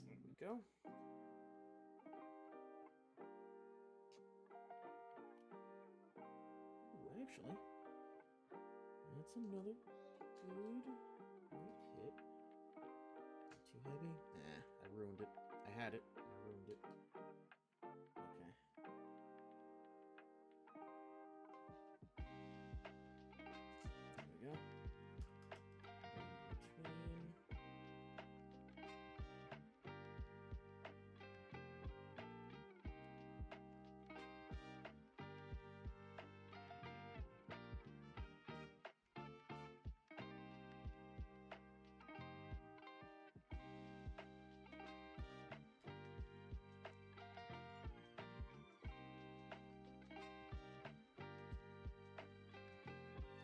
A: There we go. Ooh, actually, that's another good hit. Too heavy? Nah, I ruined it. I had it. I ruined it. Okay. There we go. In between.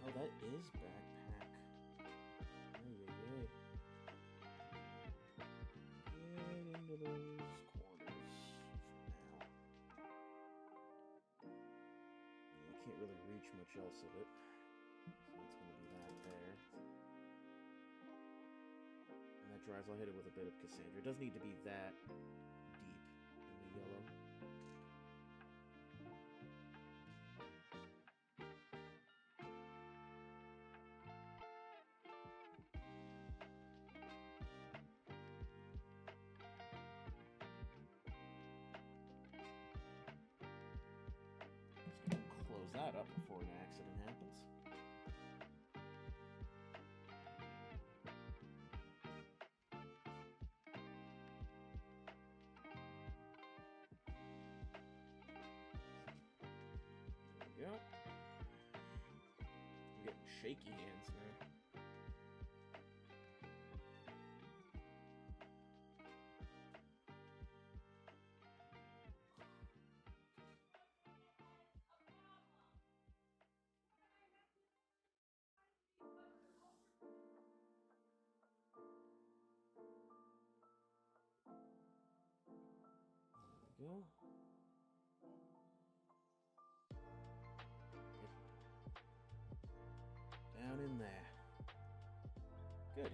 A: Oh, that is backpack. Ay, ay, ay. Get into those corners for now. Yeah, I can't really reach much else of it. So it's going to be that there. And that dries. I'll hit it with a bit of Cassandra. It doesn't need to be that deep in the yellow. Just gonna close that up before an accident happens. There we go. I'm getting shaky hands now. There we go. Down in there. Good.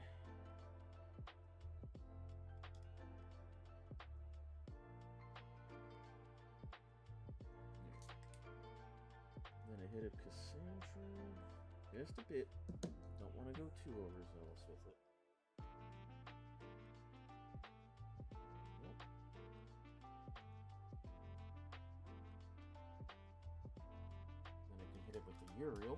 A: Then I hit up Cassandra just a bit. Don't want to go too overzealous with it. Yep. Then I can hit it with the Uriel.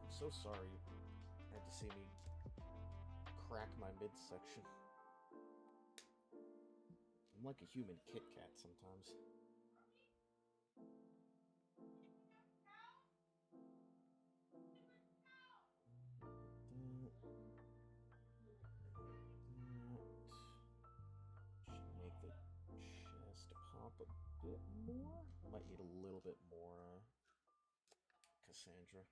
A: I'm so sorry you had to see me crack my midsection. I'm like a human Kit Kat sometimes. Should make the chest pop a bit more. Might need a little bit more Cassandra.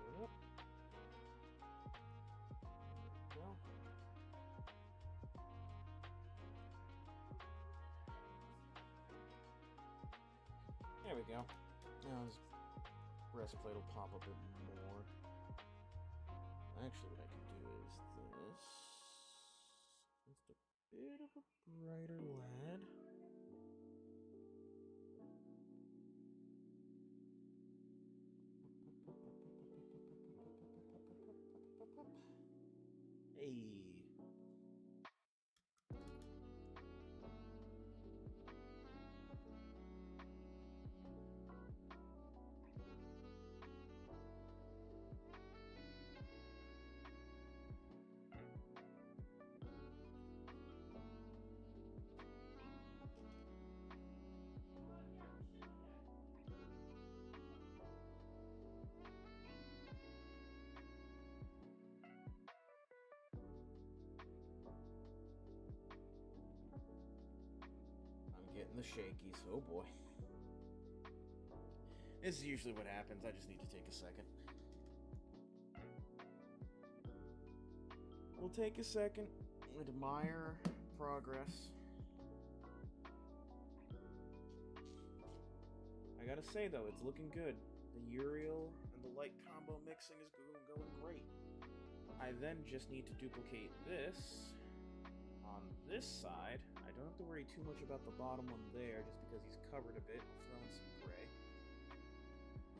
A: Go. Go. There we go. Now his breastplate will pop a bit more. Actually, what I can do is this. Just a bit of a brighter lad. Hey. Getting the shakies. Oh boy. This is usually what happens. I just need to take a second. We'll take a second, admire progress. gotta say though, it's looking good. The Uriel and the light combo mixing is going great. I then just need to duplicate this on this side. I don't have to worry too much about the bottom one there, just because he's covered a bit. I'll throw in some gray.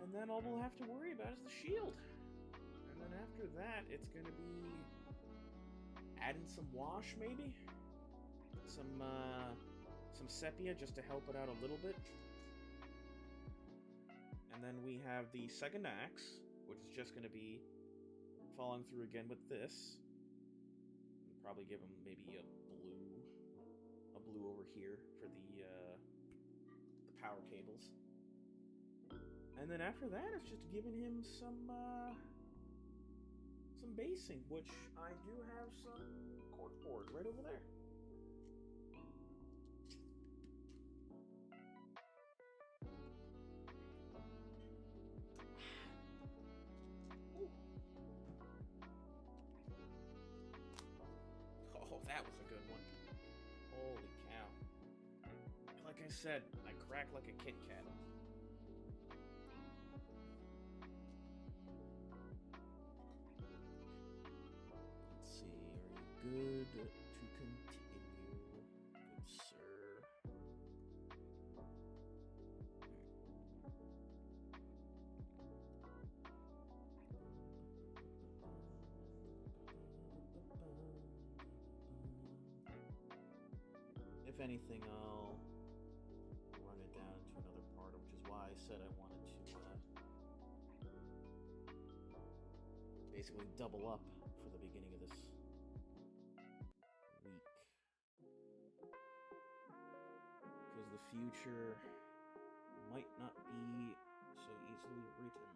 A: And then all we'll have to worry about is the shield. And then after that, it's going to be adding some wash, maybe? Some sepia, just to help it out a little bit. And then we have the second axe, which is just going to be following through again with this. Probably give him maybe a blue over here for the power cables. And then after that, it's just giving him some basing, which I do have some corkboard right over there. Oh, that was a good one. Holy cow. Like I said, I crack like a Kit Kat. Let's see, are you good to continue? Good sir. If anything, I'll run it down into another part, which is why I said I wanted to basically double up for the beginning of this week. Because the future might not be so easily written.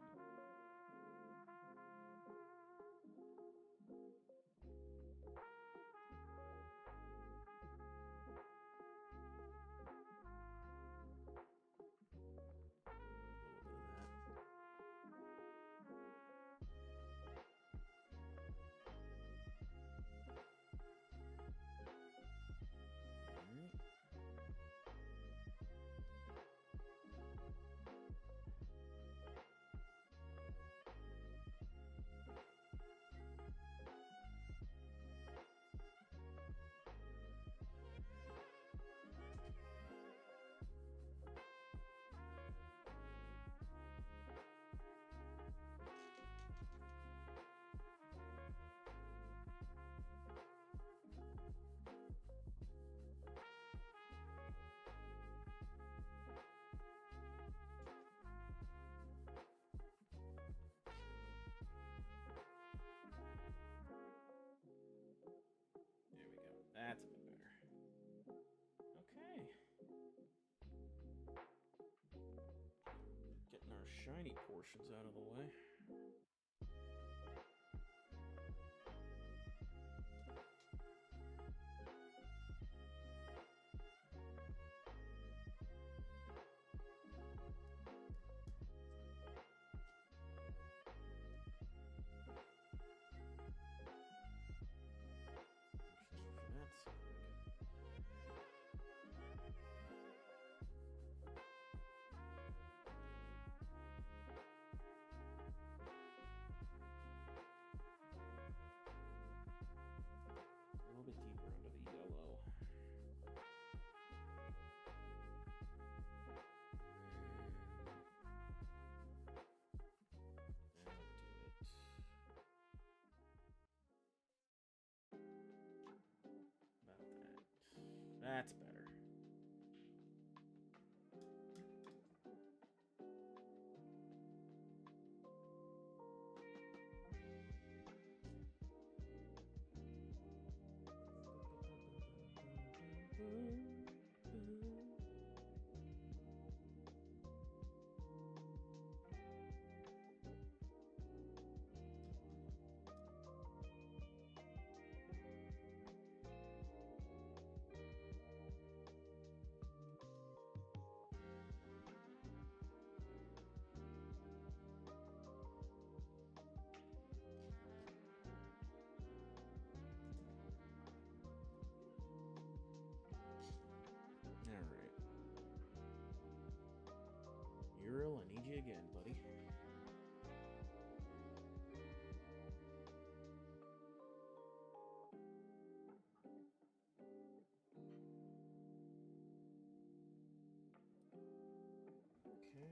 A: That's a bit better. Okay. Getting our shiny portions out of the way. again, buddy. Okay.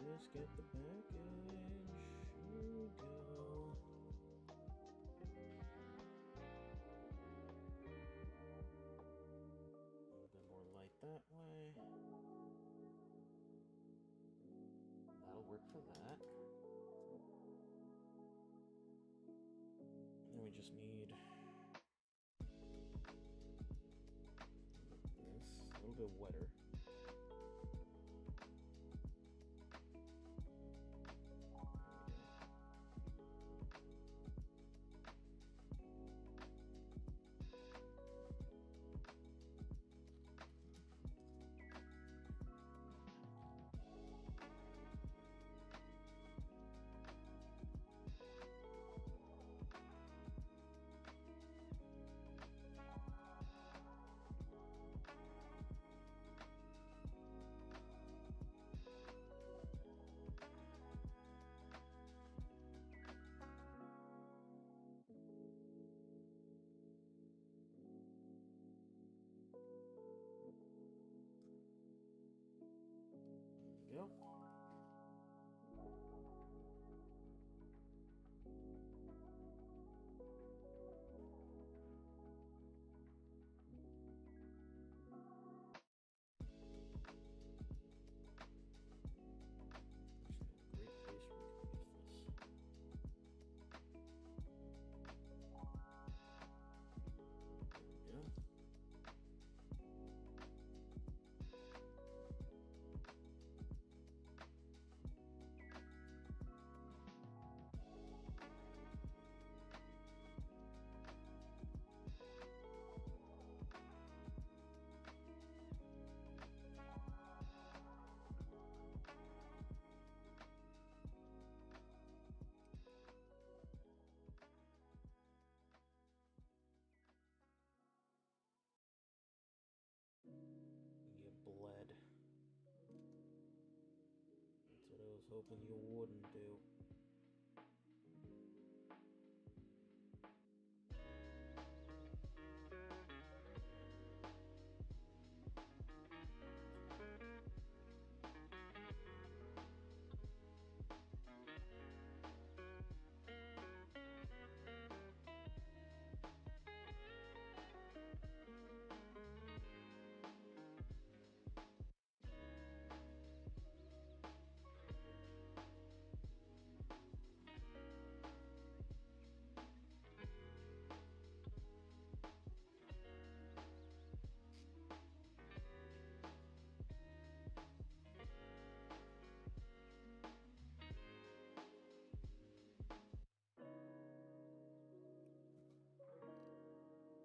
A: Let's get the package. Here we go. A little bit more light that way. That'll work for that. And then we just need this, a little bit wetter. Go. Great place where we can use this. There we go. You bled. That's what I was hoping you wouldn't do.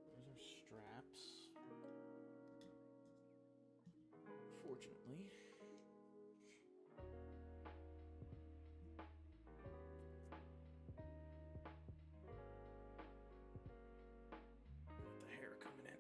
A: There's our straps. Fortunately. Got the hair coming in.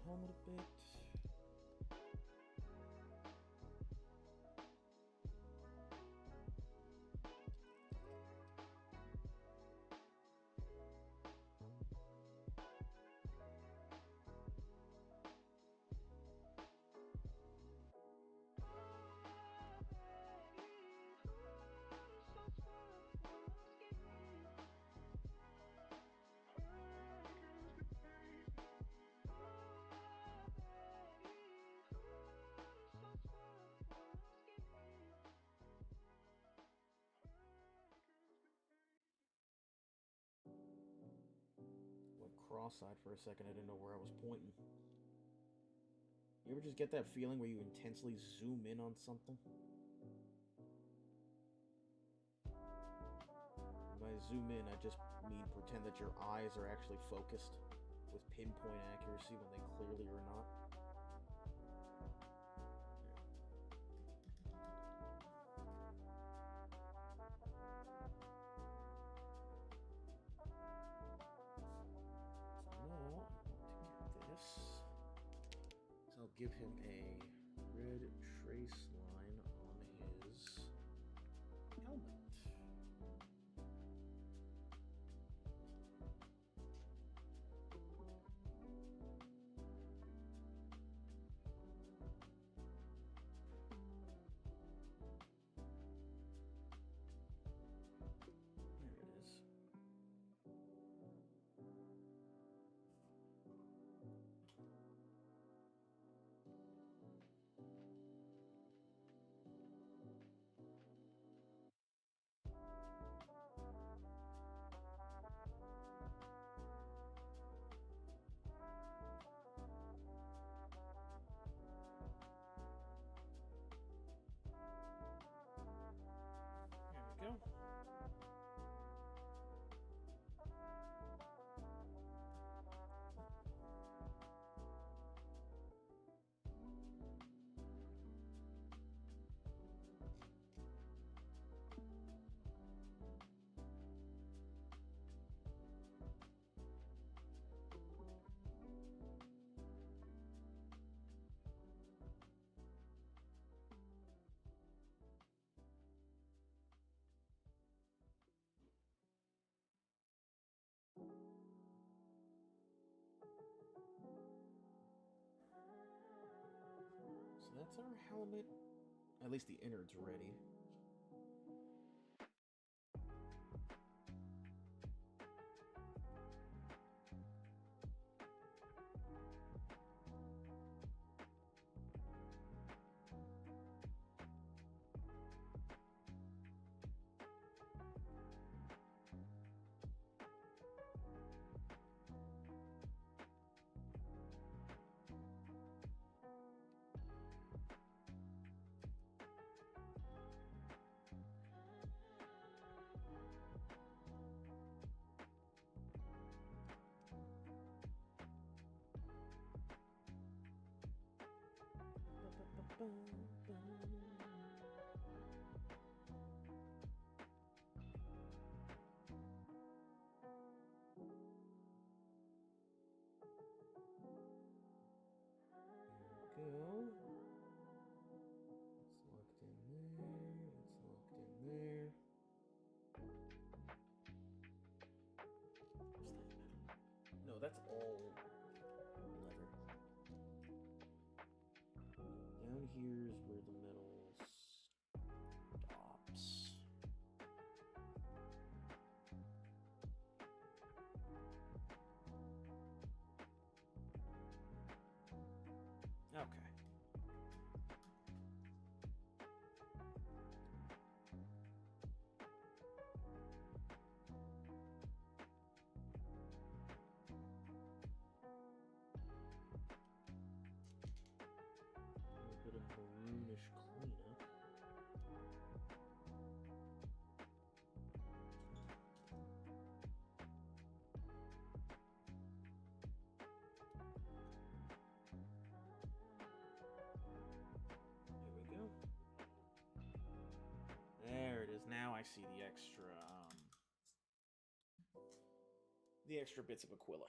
A: helmet a bit. Cross-eyed for a second. I didn't know where I was pointing. You ever just get that feeling where you intensely zoom in on something? When I zoom in, I just mean pretend that your eyes are actually focused with pinpoint accuracy when they clearly are not. I'll give him a red trace line on his helmet. There it is. There we go. So that's our helmet. At least the innards ready. Go. It's locked in there. It's locked in there. Where's that metal? No, that's all leather. Down here is where the metal stops. Okay. A bit of maroonish cleanup. There we go. There it is. Now I see the extra bits of Aquila.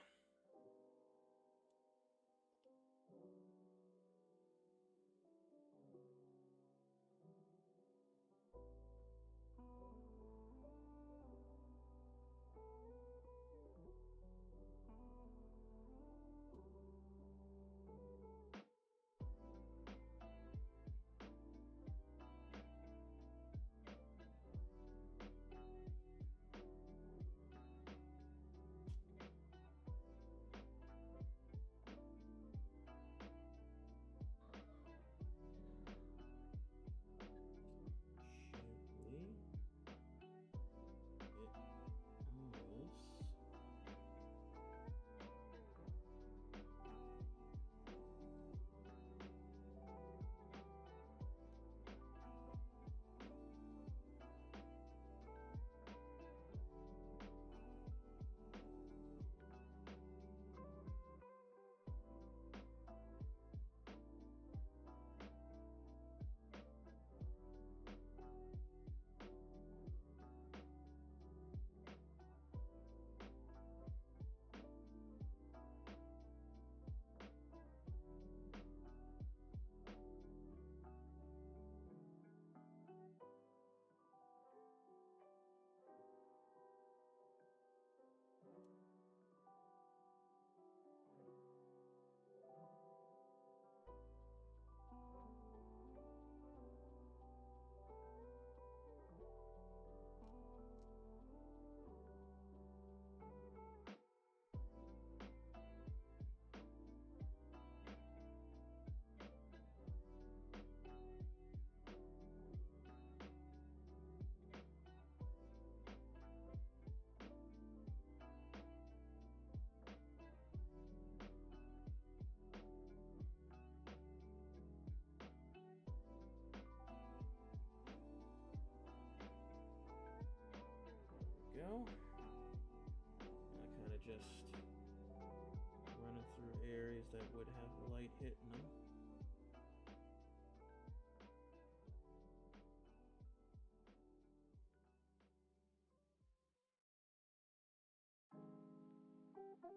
A: Try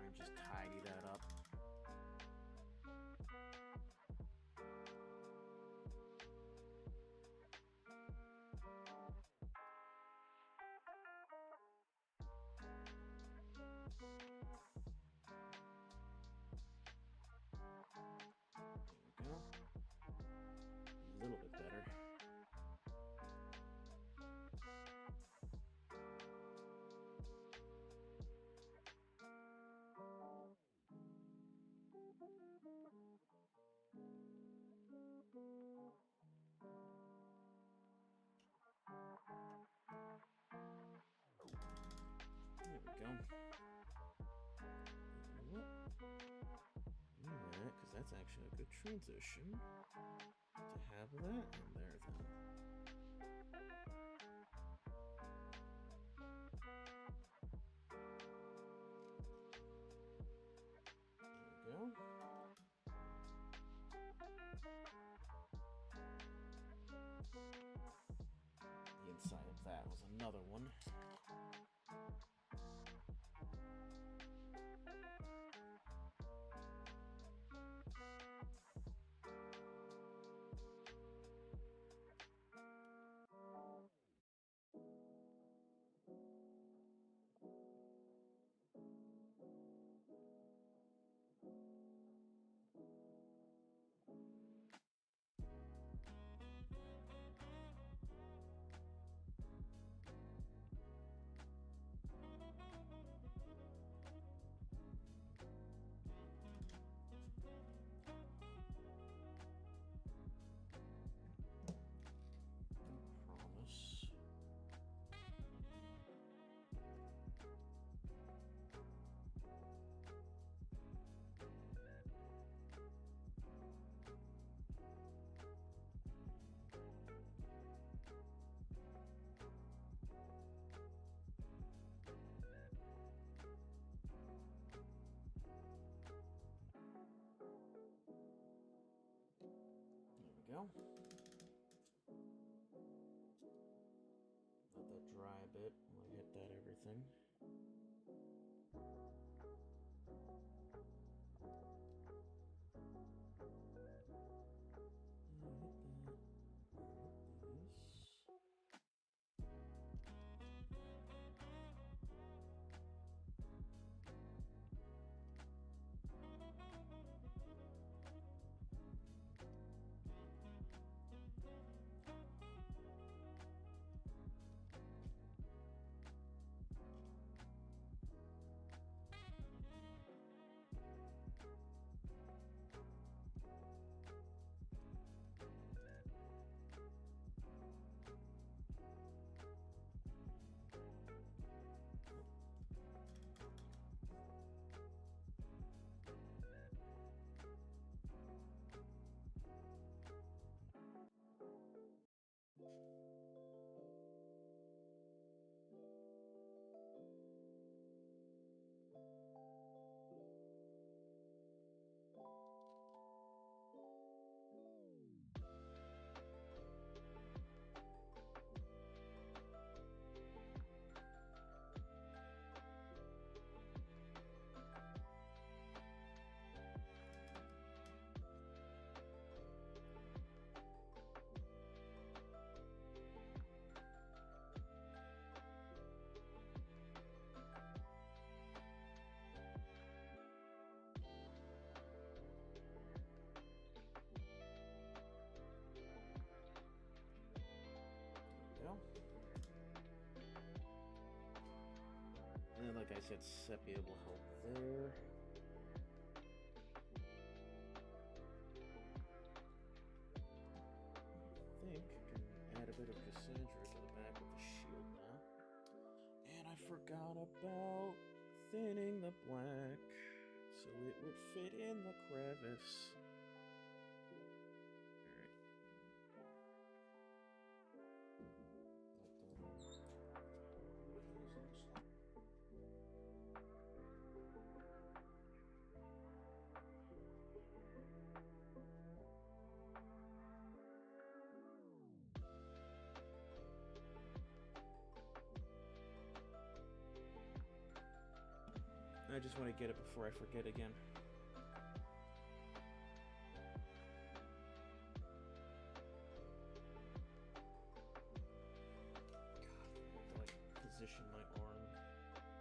A: and just tidy that up. There we go. A little bit better. There we go. Because that's actually a good transition to have that in there then. There we go. The inside of that was another one. Promise. There we go. Let that dry a bit while I hit that everything. Go. And like I said, sepia will help there. I think I can add a bit of Cassandra to the back of the shield now. And I forgot about thinning the black so it would fit in the crevice. I just want to get it before I forget again. God, like position my arm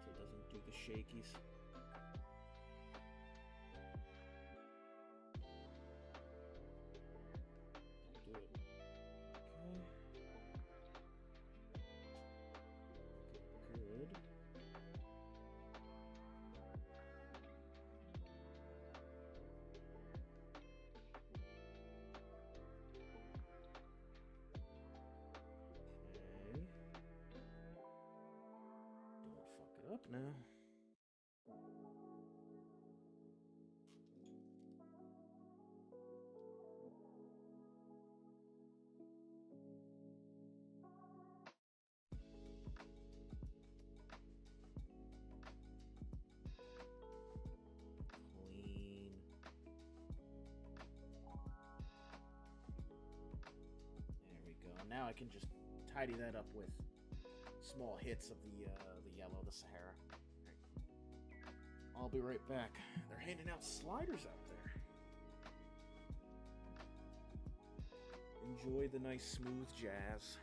A: so it doesn't do the shakies. Do it. Okay. Good. Up now. Clean. There we go. Now I can just tidy that up with small hits of the yellow, the Sahara. I'll be right back. They're handing out sliders out there. Enjoy the nice smooth jazz.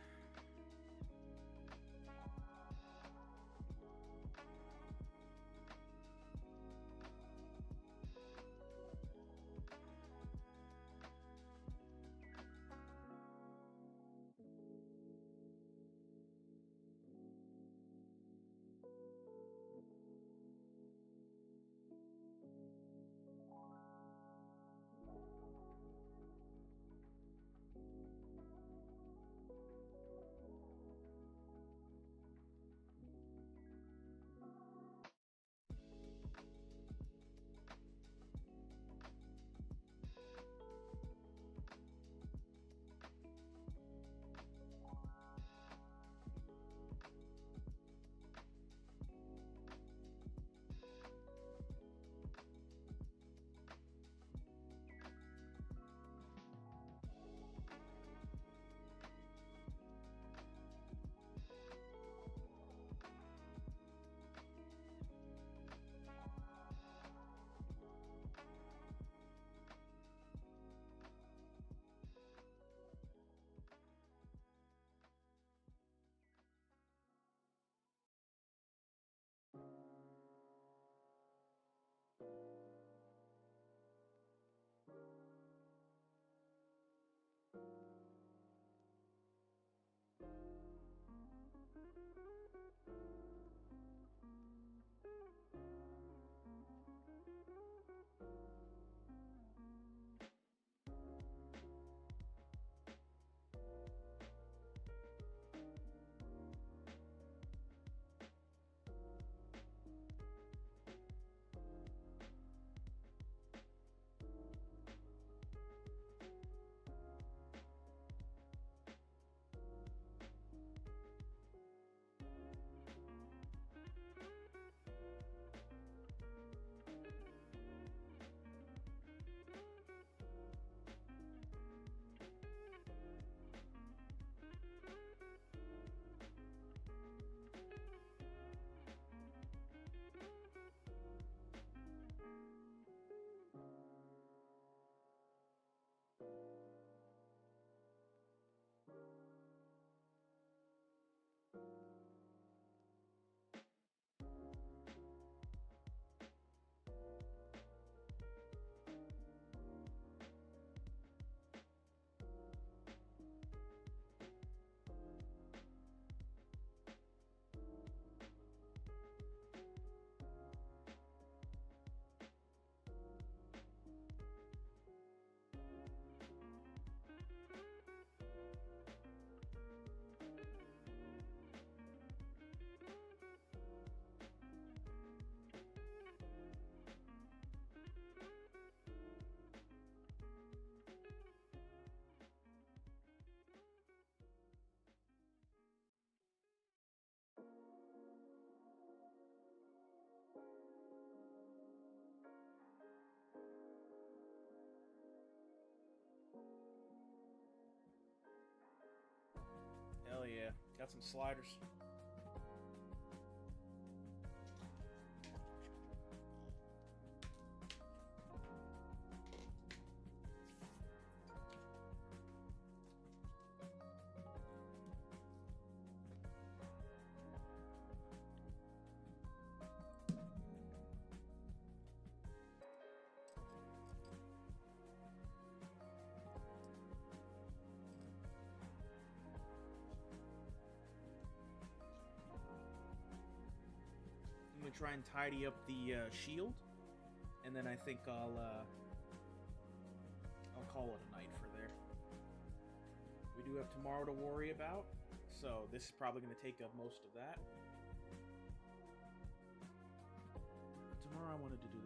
A: Hell yeah. Got some sliders. try and tidy up the shield, and then I think I'll call it a night for there. We do have tomorrow to worry about, so this is probably going to take up most of that. But tomorrow I wanted to do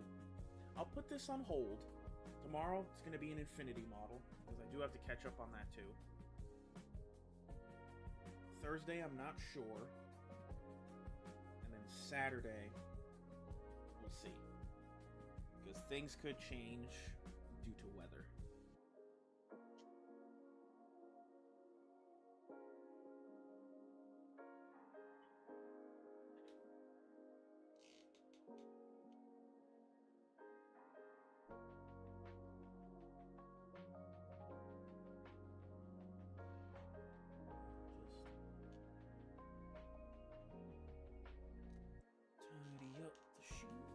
A: I'll put this on hold. Tomorrow it's going to be an Infinity model, because I do have to catch up on that too. Thursday I'm not sure. And then Saturday, we'll see. Because things could change due to weather. Tidy up the shield.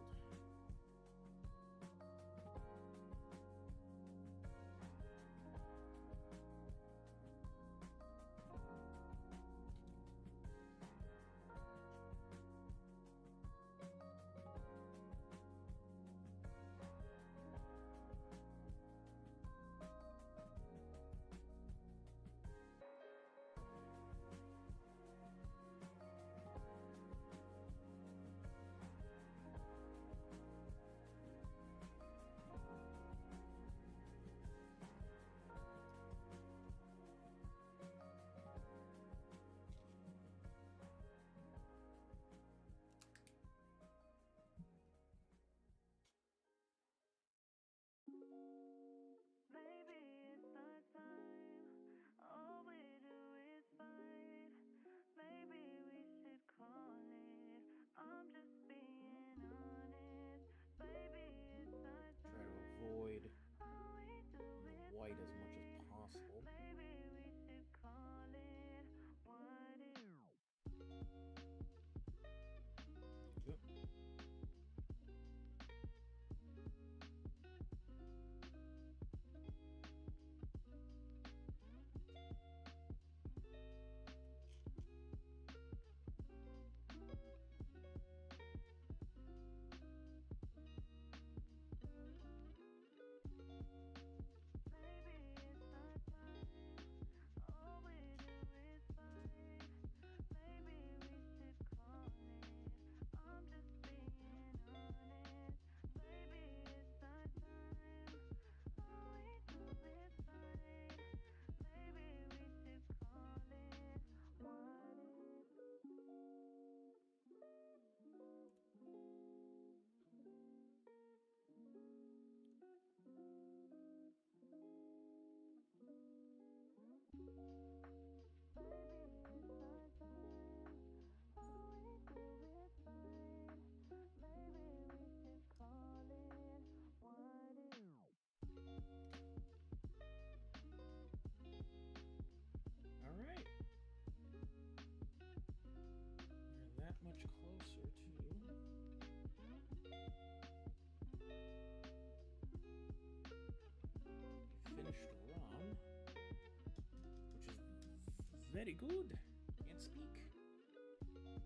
A: White as much as possible. Yep. Alright. We're that much closer to finished run, which is very good. Can't speak. There we go.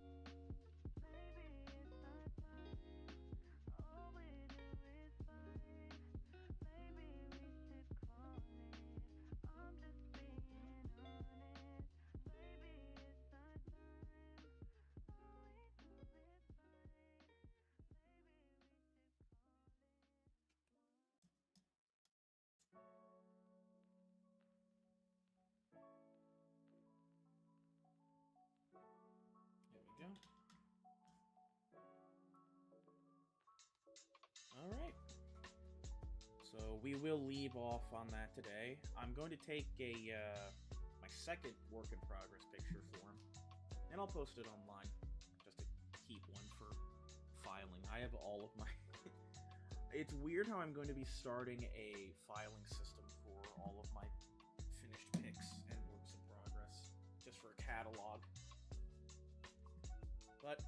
A: Alright. So we will leave off on that today. I'm going to take my second work in progress picture for him, and I'll post it online just to keep one for filing. I have all of my... It's weird how I'm going to be starting a filing system for all of my finished pics and works in progress, just for a catalog. But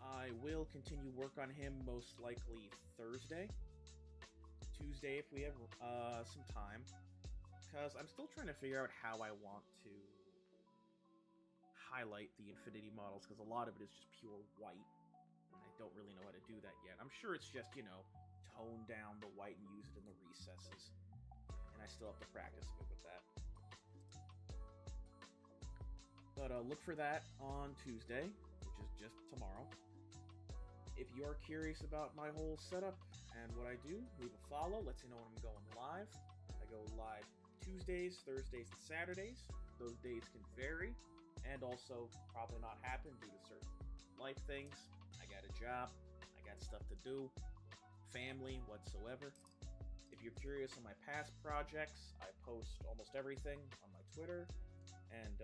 A: I will continue work on him most likely Thursday. Tuesday if we have some time. Because I'm still trying to figure out how I want to highlight the Infinity models, because a lot of it is just pure white. And I don't really know how to do that yet. I'm sure it's just, tone down the white and use it in the recesses. And I still have to practice a bit with that. But look for that on Tuesday, which is just tomorrow. If you are curious about my whole setup and what I do, leave a follow. Let you know when I'm going live. I go live Tuesdays, Thursdays, and Saturdays. Those days can vary and also probably not happen due to certain life things. I got a job. I got stuff to do. Family, whatsoever. If you're curious on my past projects, I post almost everything on my Twitter and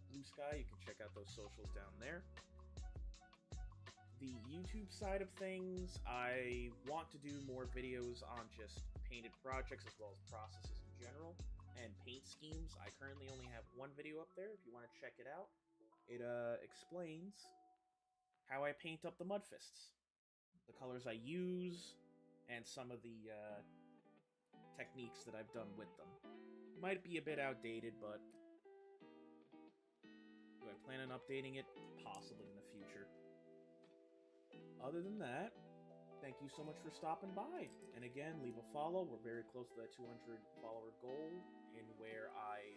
A: Blue Sky. You can check out those socials down there. The YouTube side of things, I want to do more videos on just painted projects as well as processes in general and paint schemes. I currently only have one video up there if you want to check it out. It explains how I paint up the mud fists, the colors I use, and some of the techniques that I've done with them. Might be a bit outdated, but do I plan on updating it? Possibly in the future. Other than that, thank you so much for stopping by. And again, leave a follow. We're very close to that 200 follower goal, in where I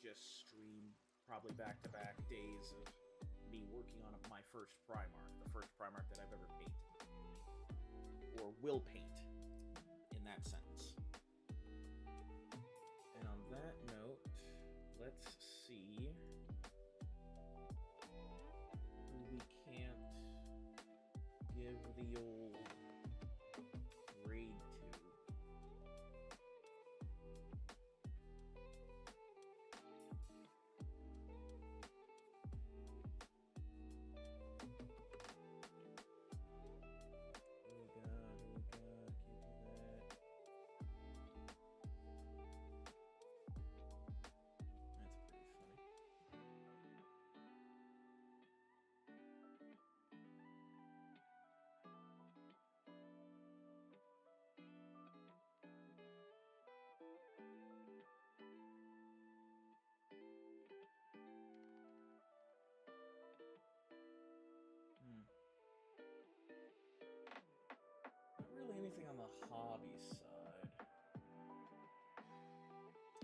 A: just stream probably back-to-back days of me working on my first Primark, the first Primark that I've ever painted. Or will paint, in that sense. And on that note, let's see who we can't give the old raid to. Not really anything on the hobby side.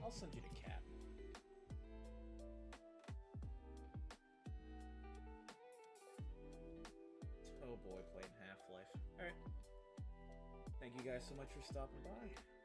A: I'll send you to Cat. Oh boy, playing Half-Life. Alright. Thank you guys so much for stopping by.